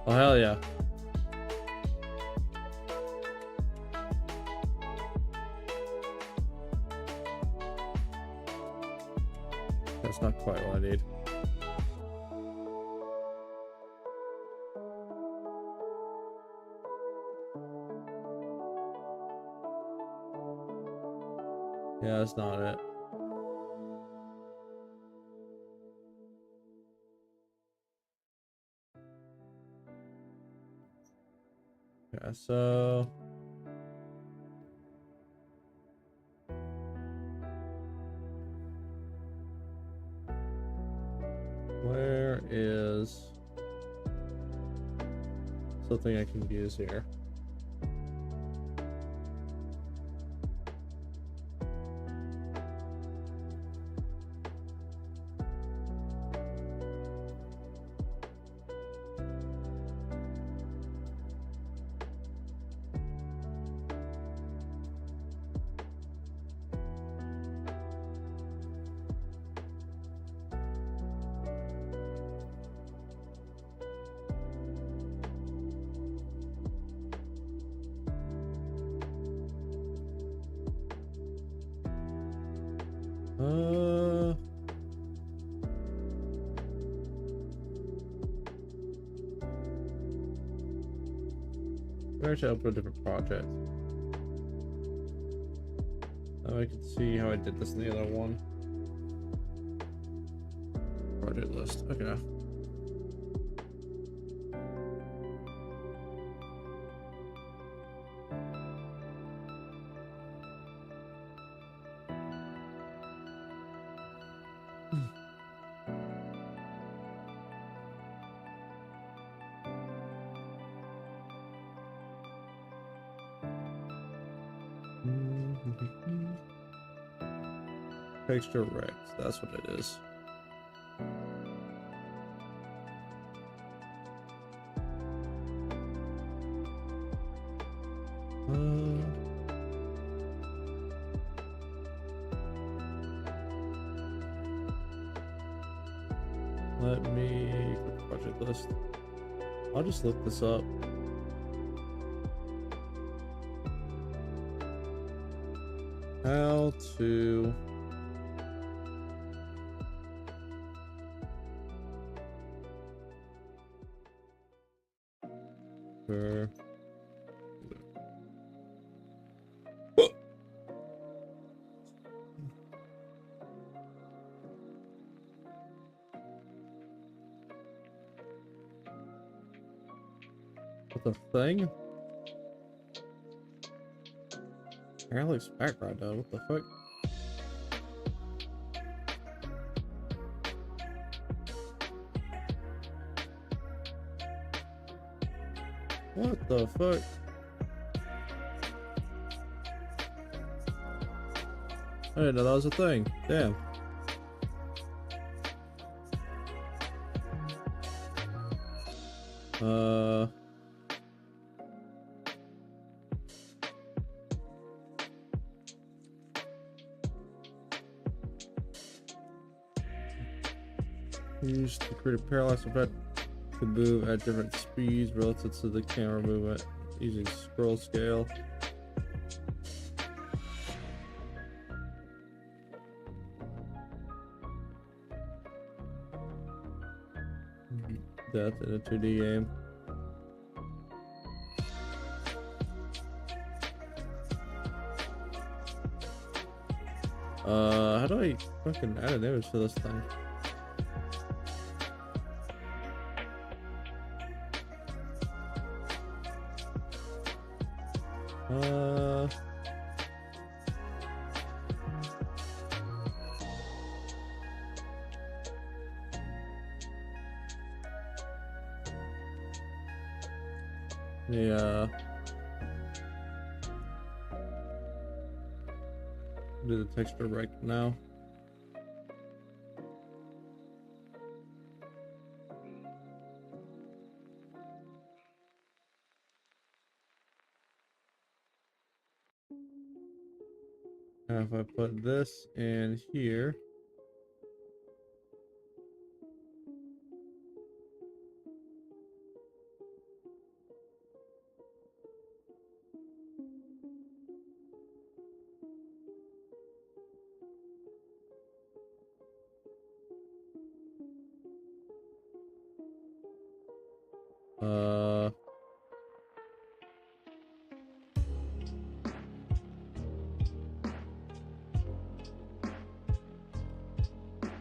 Oh, hell yeah. That's not quite what I need. Yeah, that's not it. Yeah, so where is something I can use here? Where to open a different project? Now I can see how I did this in the other one. Project list. Okay. Texture Rex, that's what it is. Let me project list. I'll just look this up. How to what the thing? Alex background though, what the fuck? What the fuck? I didn't know that was a thing. Damn. Use to create a parallax effect to move at different speeds relative to the camera movement using scroll scale. Death in a 2D game. How do I fucking add an image to this thing? Yeah. Do the texture right now. Now if I put this in here.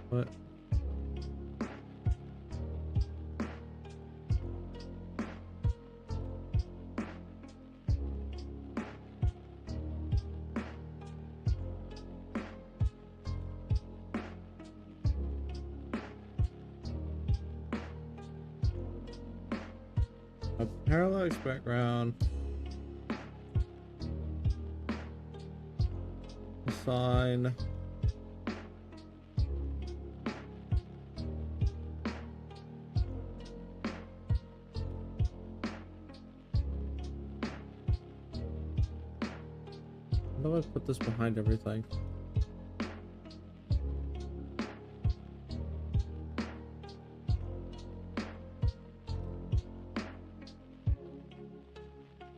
What? Parallax background. Assign. How do I put this behind everything?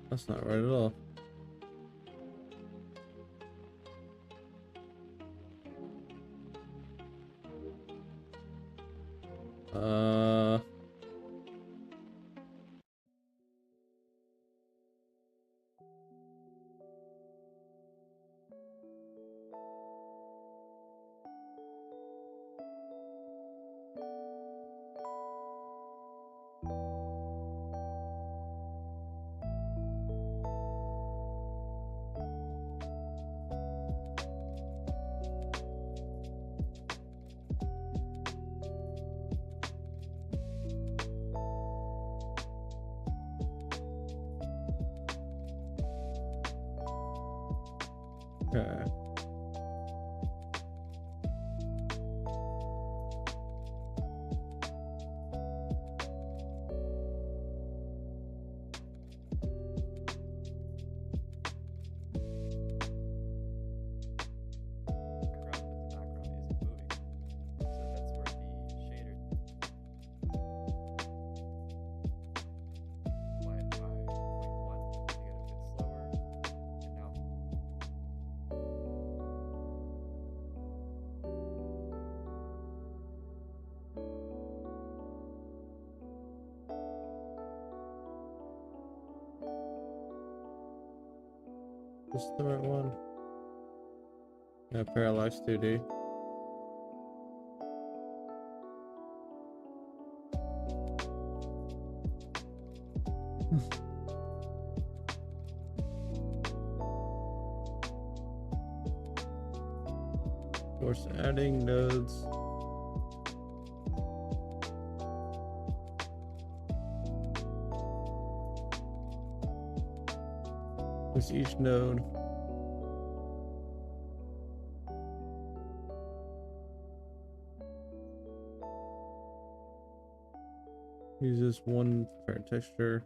That's not right at all. Okay. This is the right one. Yeah, Parallax 2D. Of course, adding nodes. With each node. Use this one fair texture.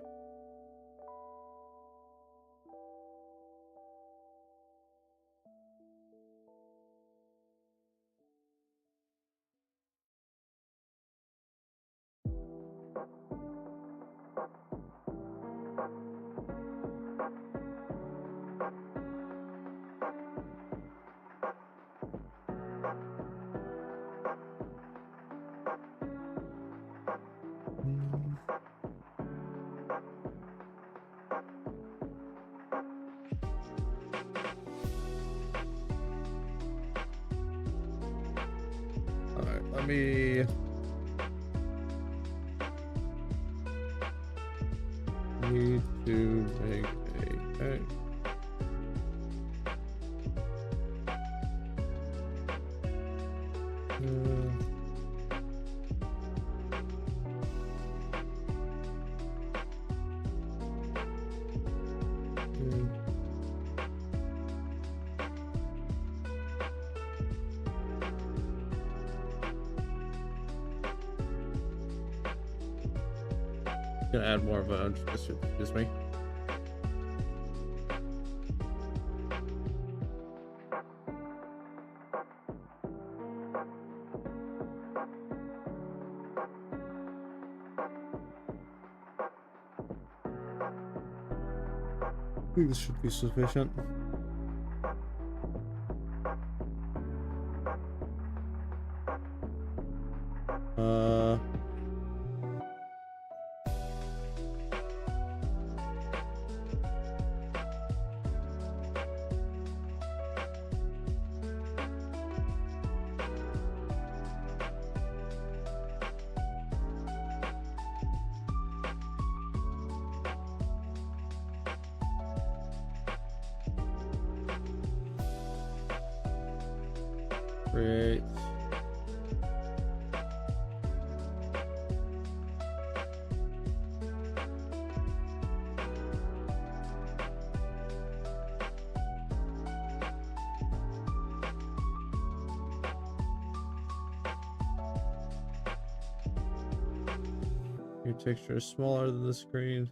Alright, let me need to make a okay. Gonna add more of a excuse me. I think this should be sufficient. Great. Your texture is smaller than the screen.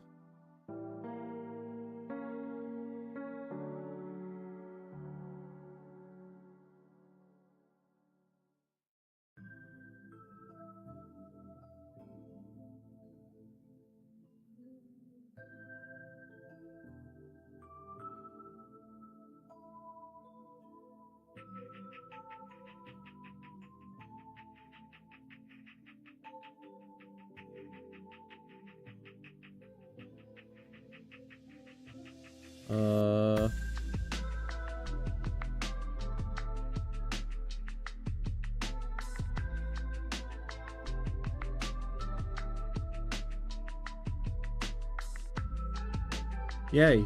Yay.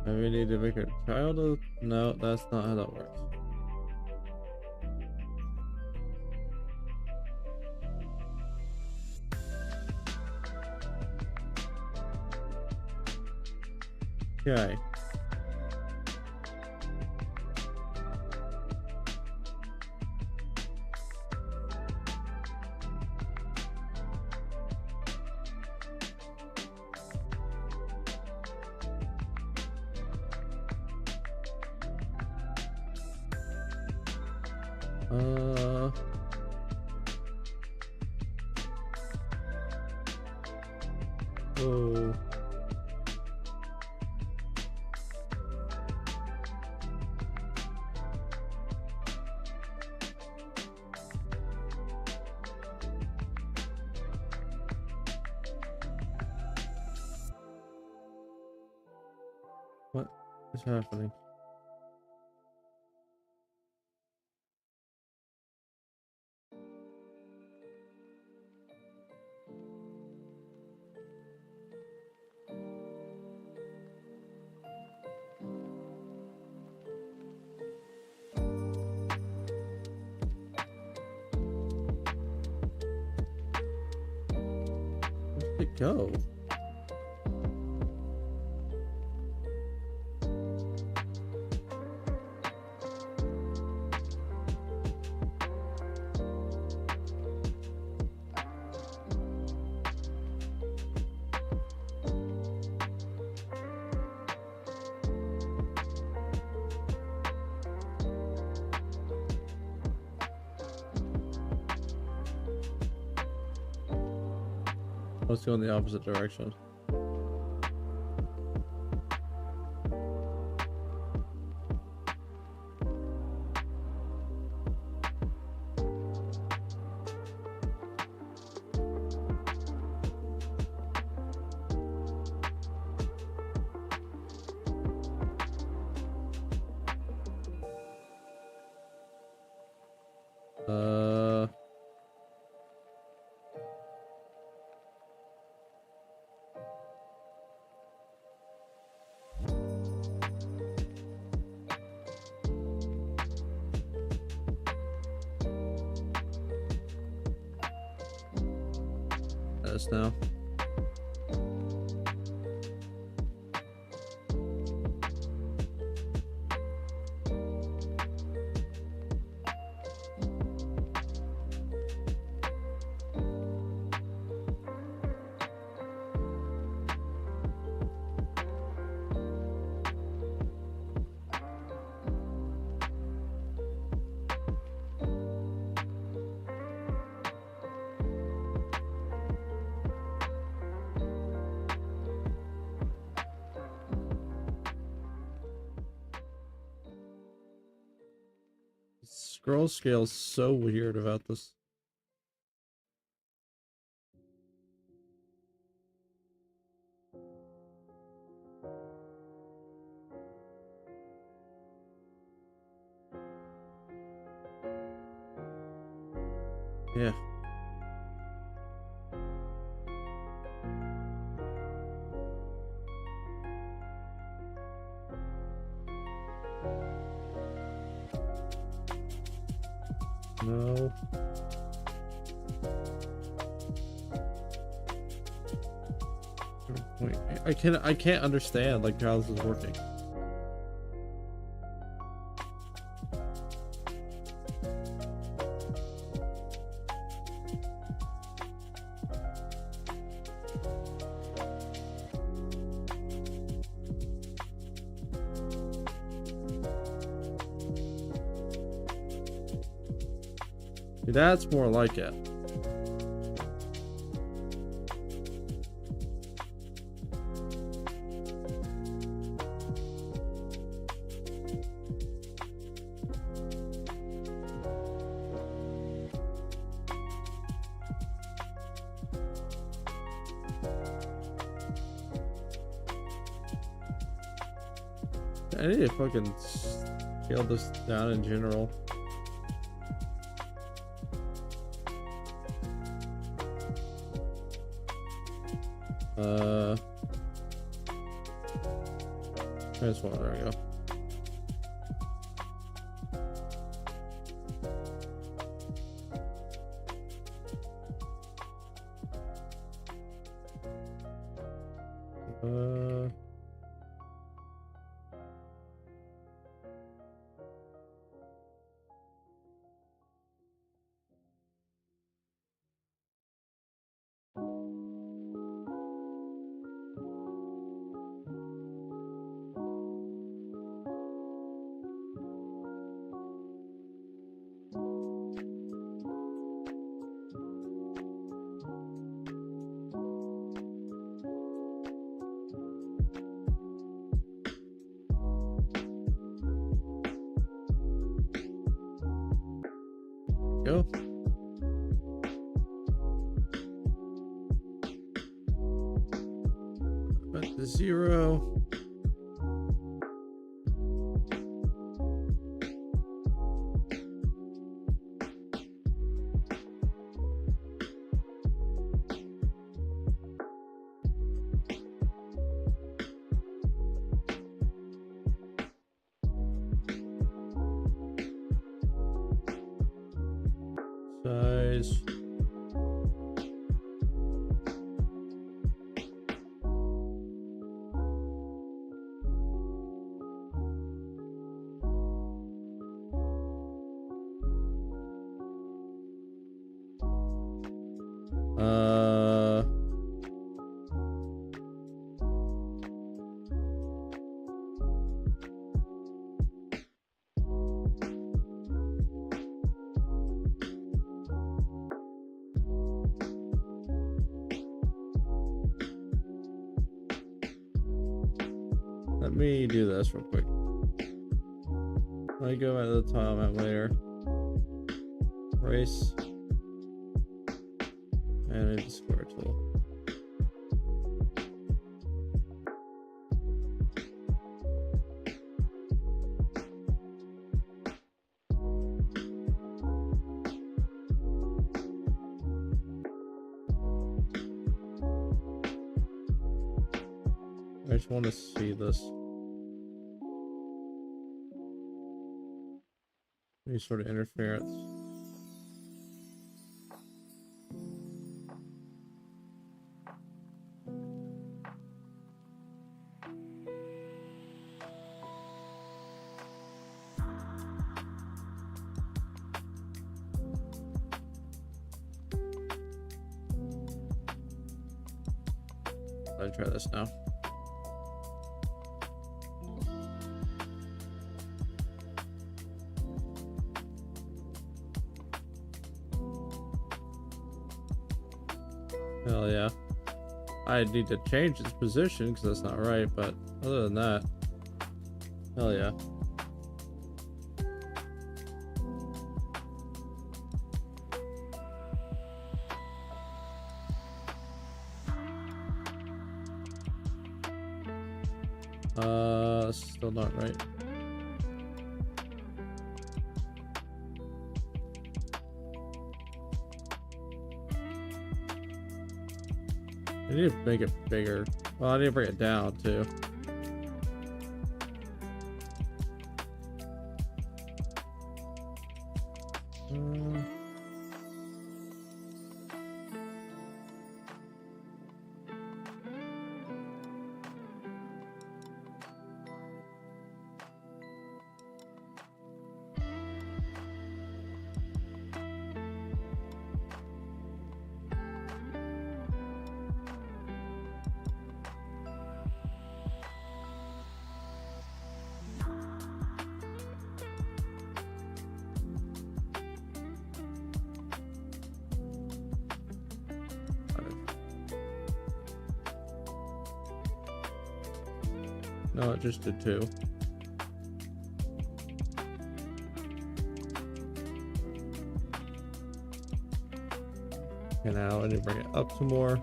I really need to make a child of... No, that's not how that works. Okay. Oh. What is happening? Where did it go? Let's go in the opposite direction. Us now. Scroll scale's so weird about this. Yeah. No. Wait, I can't understand like how this is working. See, that's more like it. I need to fucking scale this down in general. There's one. There we go. Go. Back to 0. Size. Let me do this real quick. Let me go back to the tile map later. Race. And a square tool. I just want to see this. Any sort of interference. I'll try this now. Hell yeah. I need to change its position because that's not right, but other than that, hell yeah. Still not right. need to make it bigger. Well, I need to bring it down too. No, it just did 2. Okay, now I need to bring it up some more.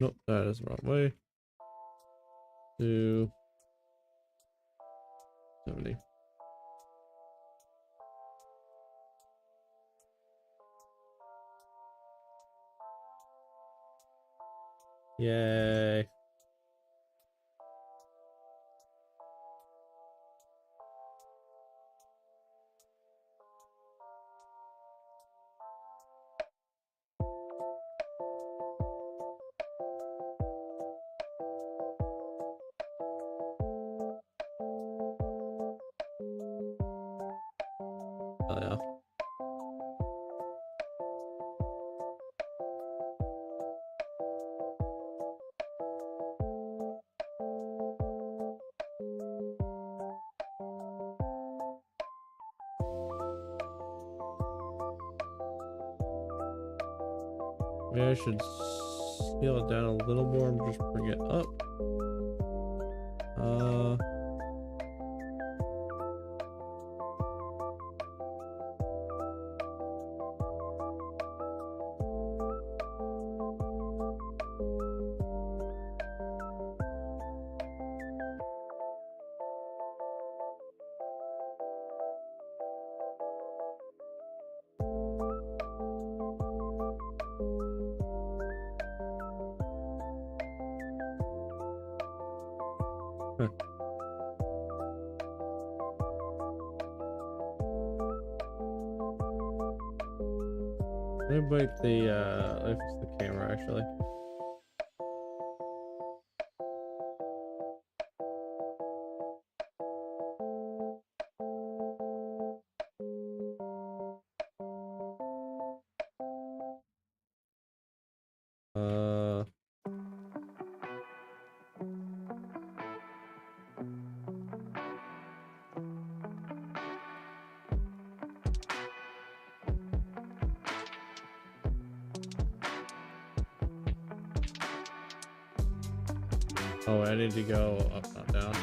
Nope, that is the wrong way. 270. Yay. Oh yeah. Maybe I should scale it down a little more and just bring it up. Let me break let me fix the camera actually. Oh, I need to go up, not down.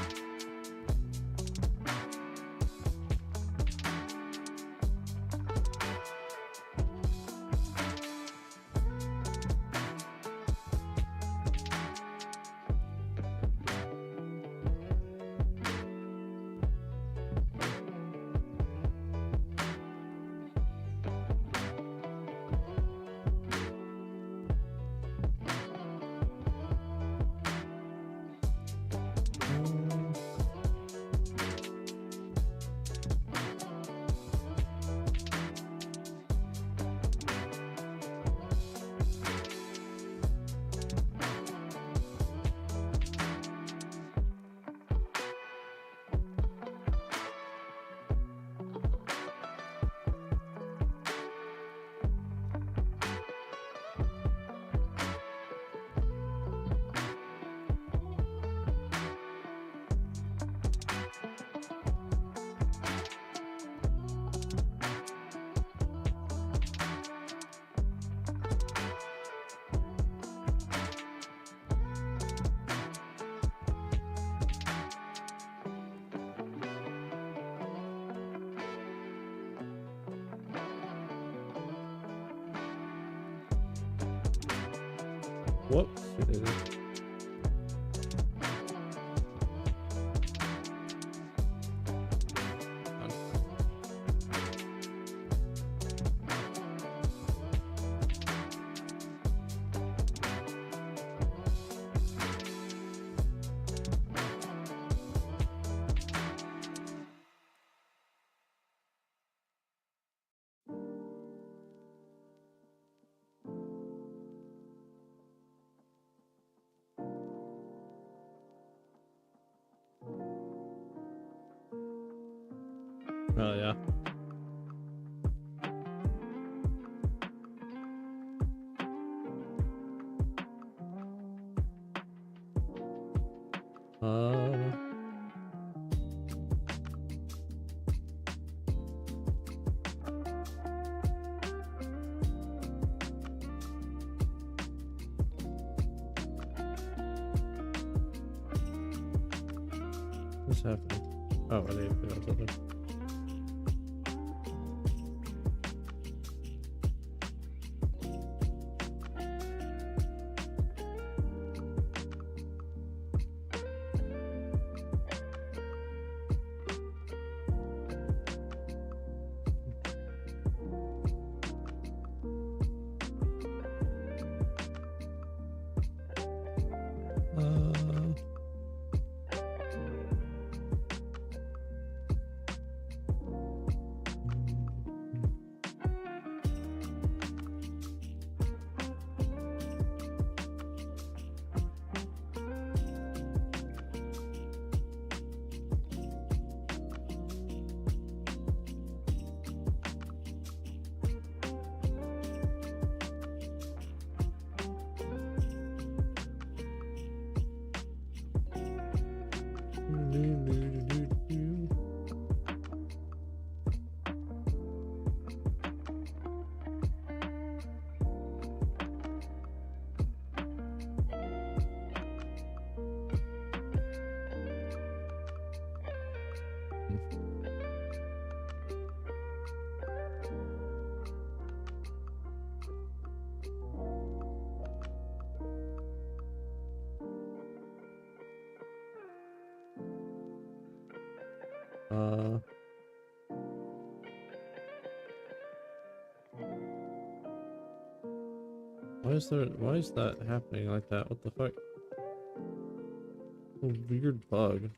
Whoops. Oh yeah. Uh, what's happening? Oh, I need to put on something. Uh, why is that happening like that? What the fuck? A weird bug.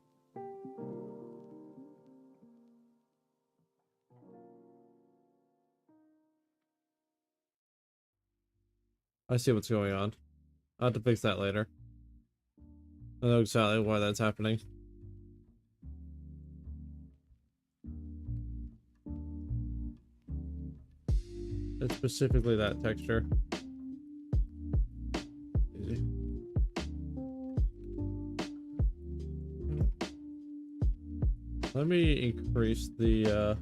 I see what's going on. I'll have to fix that later. I know exactly why that's happening. It's specifically that texture. Easy. Let me increase the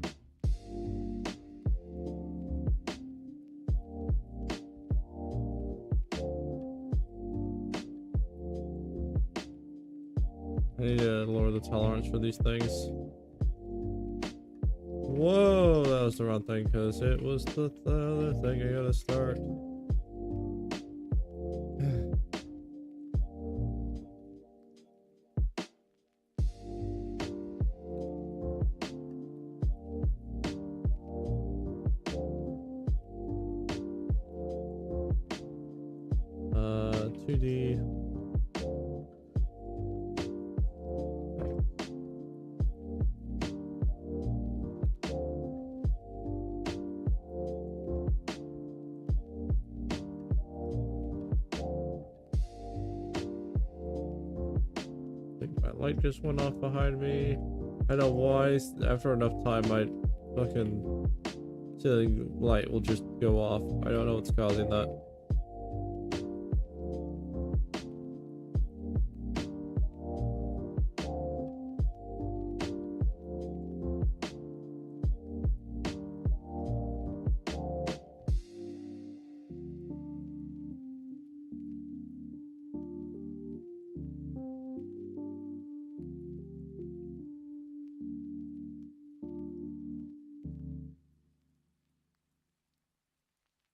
I need to lower the tolerance for these things. Whoa, that was the wrong thing, because it was the other thing I gotta start. Uh, 2D. My light just went off behind me. I know why. After enough time, my fucking ceiling light will just go off. I don't know what's causing that.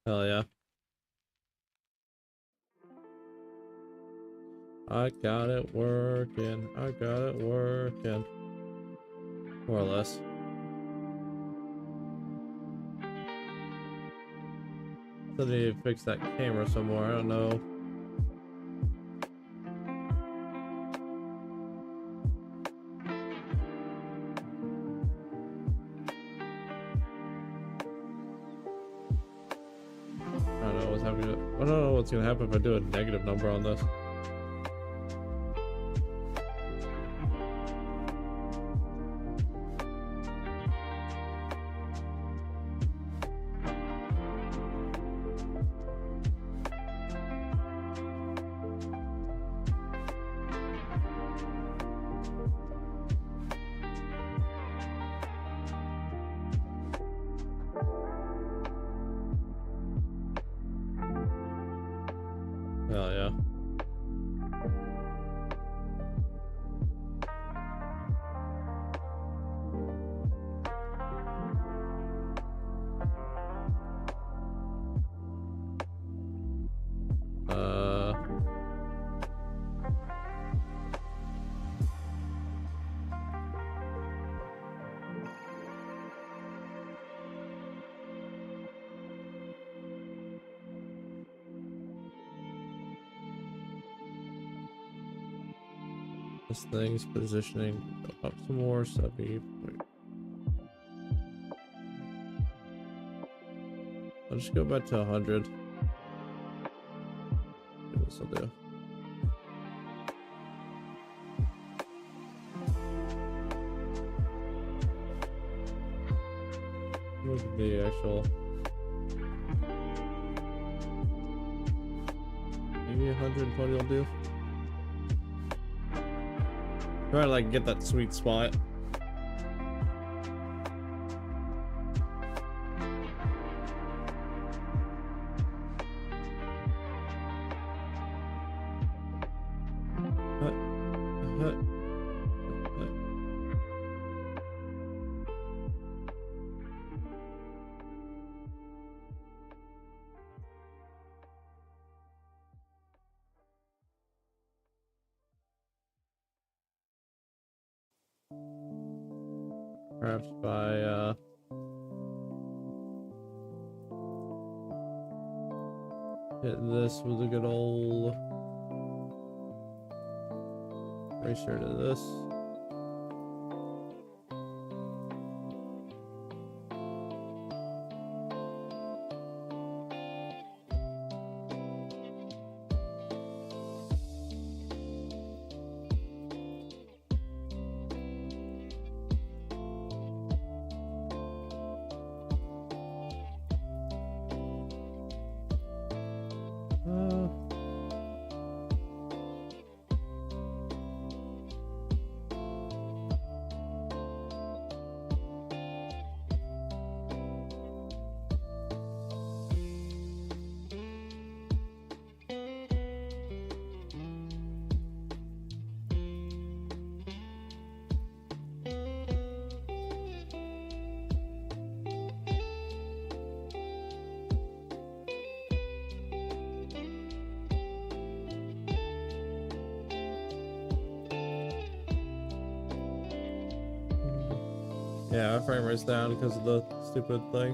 Hell yeah. I got it working. I got it working. More or less. Still need to fix that camera somewhere. I don't know. I don't know what's happening. I don't know what's gonna happen if I do a negative number on this. Hell yeah. This thing's positioning go up some more, so that'd be. I'll just go back to 100. This will do. Look at the actual. Maybe 120 will do. Try to like get that sweet spot. Perhaps by hitting this with a good old eraser to this. Yeah, my frame rate's down because of the stupid thing.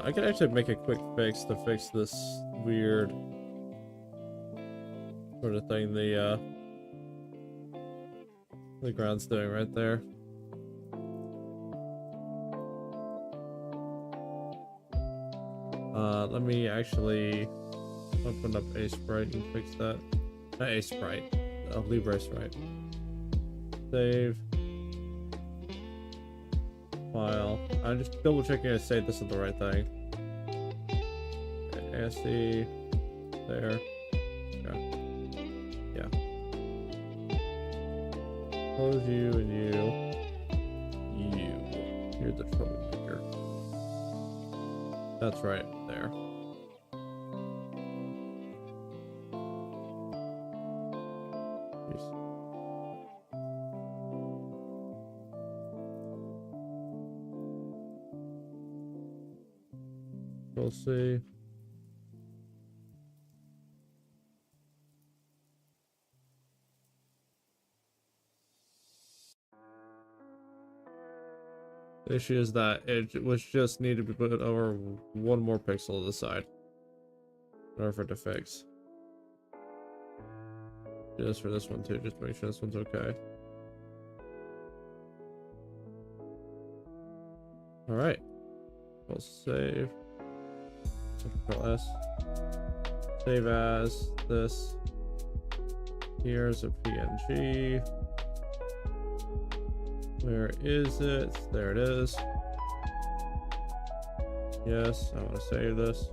I can actually make a quick fix to fix this weird sort of thing the ground's doing right there. Let me actually open up a sprite and fix that. Not a sprite. Libre sprite. Save. File. I'm just double checking to say this is the right thing. Okay, ASC. There. Yeah. Close you and you. You're the troublemaker. That's right there. We'll see. The issue is that it was just need to be put over one more pixel to the side in order for it to fix. Just for this one too, just to make sure this one's okay. Alright. We'll save. Control S. Save as this. Here's a PNG. Where is it? There it is. Yes, I want to save this.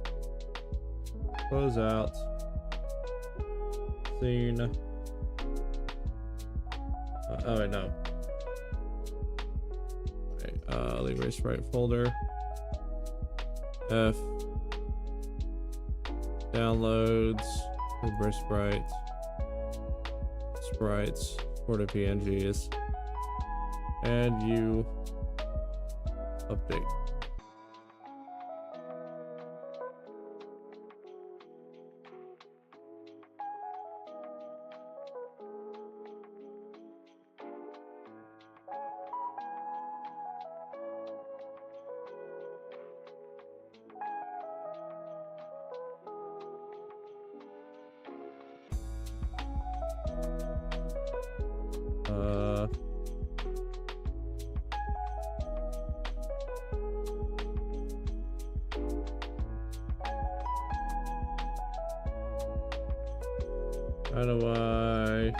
Close out. Scene. Oh wait, no. Wait, Libre Sprite folder. F. Downloads. Libre Sprite. Sprites for the PNGs. And you update. How do I...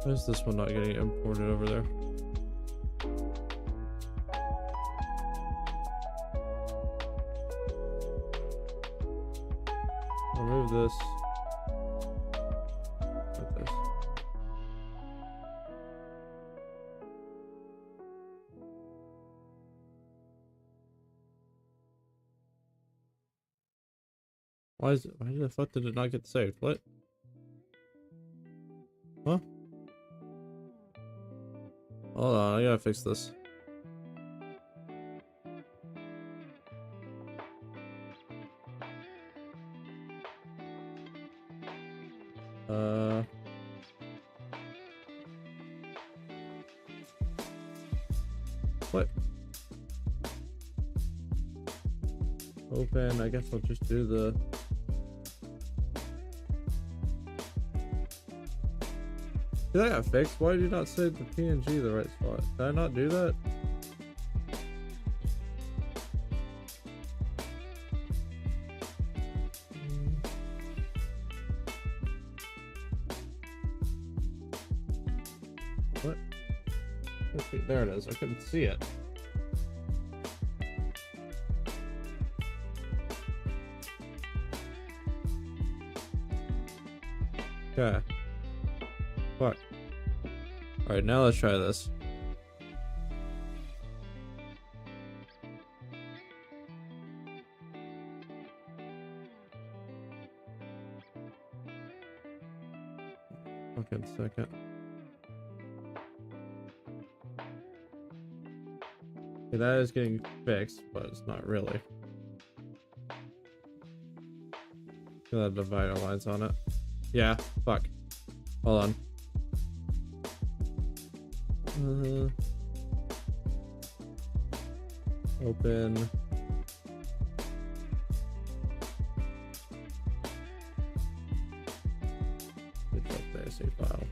Why is this one not getting imported over there? Remove this. Like this. Why the fuck did it not get saved? What? Huh? Hold on, I gotta fix this. What? Open, I guess I'll just do the... Did that got fixed? Why did you not save the PNG the right spot? Did I not do that? What? Okay, there it is. I couldn't see it. Okay. Fuck. Alright, now let's try this. Okay, second. Okay, that is getting fixed, but it's not really. Got have divider lines on it. Yeah, fuck. Hold on. Open. Switch up the SA file.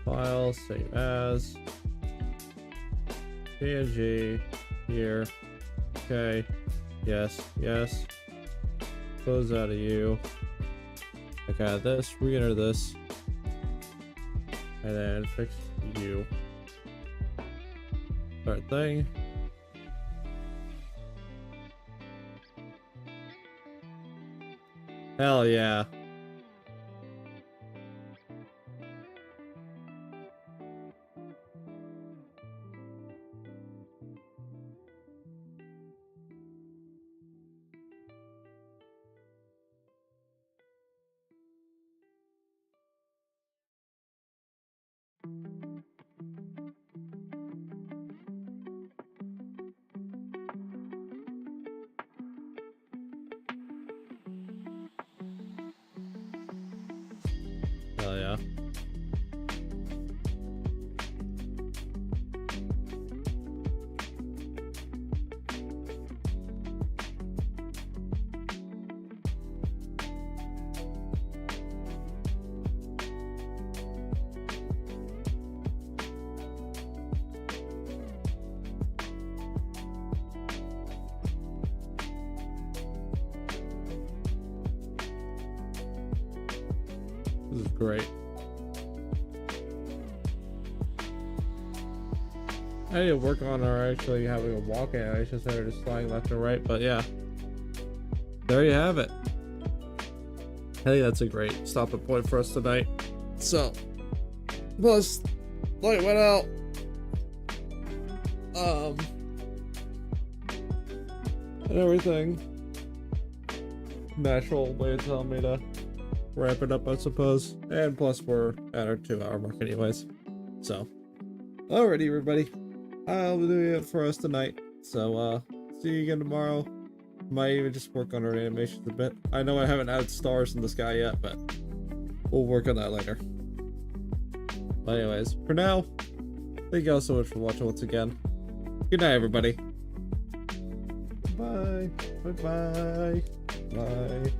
File, save as. PNG. Here. Okay. Yes. Yes. Close out of you. Okay, this, re-enter this. And then fix you. Start thing. Hell yeah. great. I need to work on our actually having a walk animation instead of just flying left and right, but yeah. There you have it. I think that's a great stopping point for us tonight. So, plus, light went out. And everything. Natural way to tell me to wrap it up, I suppose. And plus, we're at our 2-hour mark anyways. So, alrighty, everybody. I'll be doing it for us tonight. So, see you again tomorrow. Might even just work on our animations a bit. I know I haven't added stars in the sky yet, but we'll work on that later. But anyways, for now, thank you all so much for watching once again. Good night, everybody. Bye. Bye-bye. Bye.